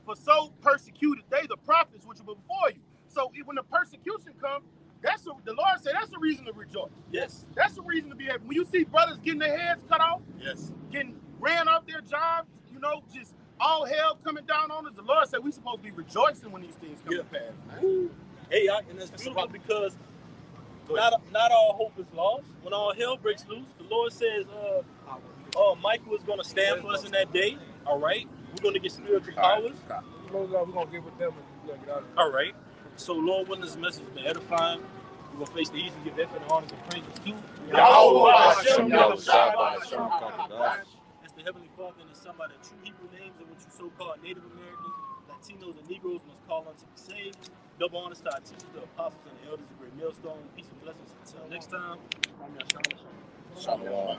For so persecuted they the prophets which were before you. So when the persecution comes, the Lord said that's the reason to rejoice. Yes. That's the reason to be happy. When you see brothers getting their heads cut off, yes, getting ran off their jobs, just all hell coming down on us, the Lord said we're supposed to be rejoicing when these things come to pass. Man. Hey, and that's beautiful because not all hope is lost. When all hell breaks loose, the Lord says, Michael is going to stand for us in that day. All right, we're going to get spiritual powers. We're gonna get with them and get out of here. All right. So Lord, when this message has been edifying, we're gonna face the east and give effort and honors and praises to That's the Heavenly Father and the Son by the true Hebrew names of which you so-called Native Americans, Latinos, and Negroes must call unto be saved. Double honors to our teachers, the apostles, and the elders, the great millstone. Peace and blessings. Until next time. Shalom.